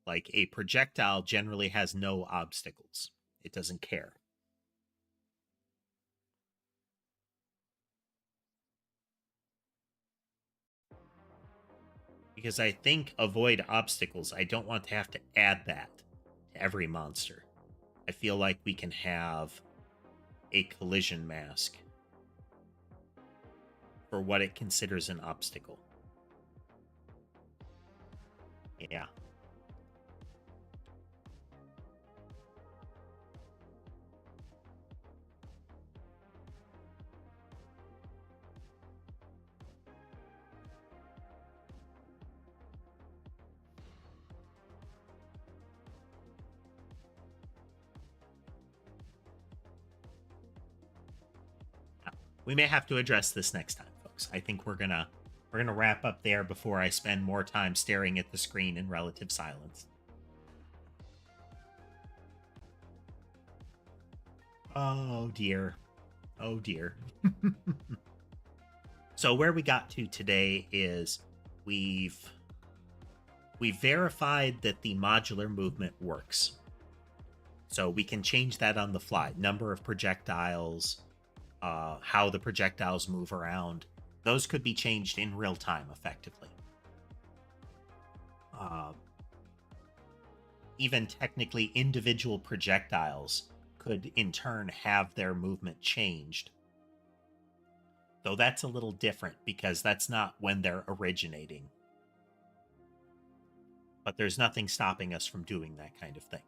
like, a projectile generally has no obstacles. It doesn't care. Because I think avoid obstacles, I don't want to have to add that to every monster. I feel like we can have a collision mask for what it considers an obstacle. Yeah. We may have to address this next time, folks. I think we're gonna wrap up there before I spend more time staring at the screen in relative silence. Oh dear. Oh dear. So where we got to today is we've verified that the modular movement works. So we can change that on the fly. Number of projectiles, how the projectiles move around. Those could be changed in real time, effectively. Even technically, individual projectiles could in turn have their movement changed. Though that's a little different because that's not when they're originating. But there's nothing stopping us from doing that kind of thing.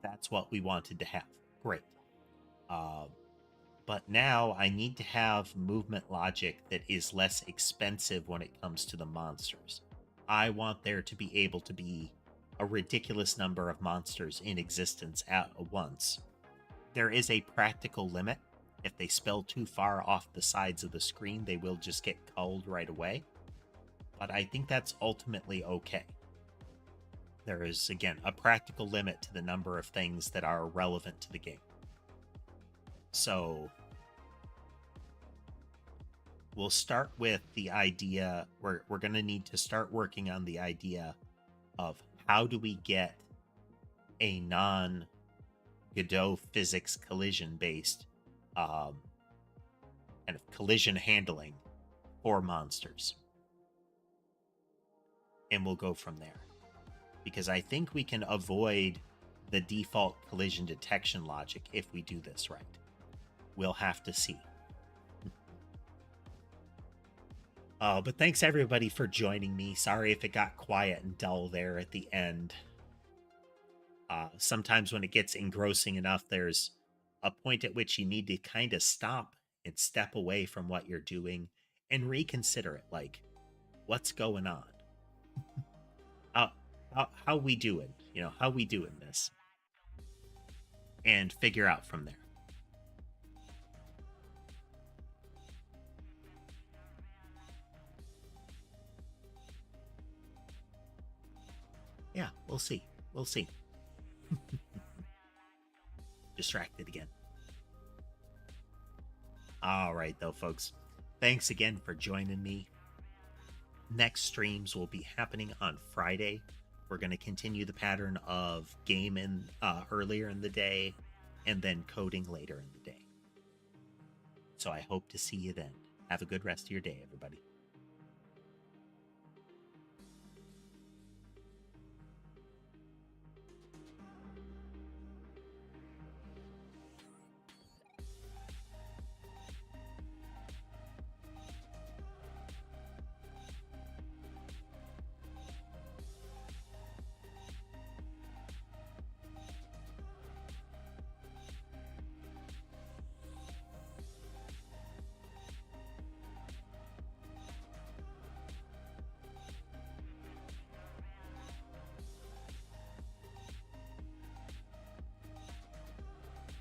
That's what we wanted to have. Great. But now I need to have movement logic that is less expensive when it comes to the monsters. I want there to be able to be a ridiculous number of monsters in existence at once. There is a practical limit. If they spill too far off the sides of the screen, they will just get culled right away. But I think that's ultimately okay. There is, again, a practical limit to the number of things that are relevant to the game. So we'll start with the idea, we're going to need to start working on the idea of how do we get a non-Godot physics collision-based kind of collision handling for monsters. And we'll go from there. Because I think we can avoid the default collision detection logic if we do this right. We'll have to see. But thanks everybody for joining me. Sorry if it got quiet and dull there at the end. Sometimes when it gets engrossing enough, there's a point at which you need to kind of stop and step away from what you're doing and reconsider it. Like, what's going on? How we doing? You know, how we doing this? And figure out from there. Yeah, we'll see. We'll see. Distracted again. All right, though, folks. Thanks again for joining me. Next streams will be happening on Friday. We're going to continue the pattern of gaming earlier in the day and then coding later in the day. So I hope to see you then. Have a good rest of your day, everybody.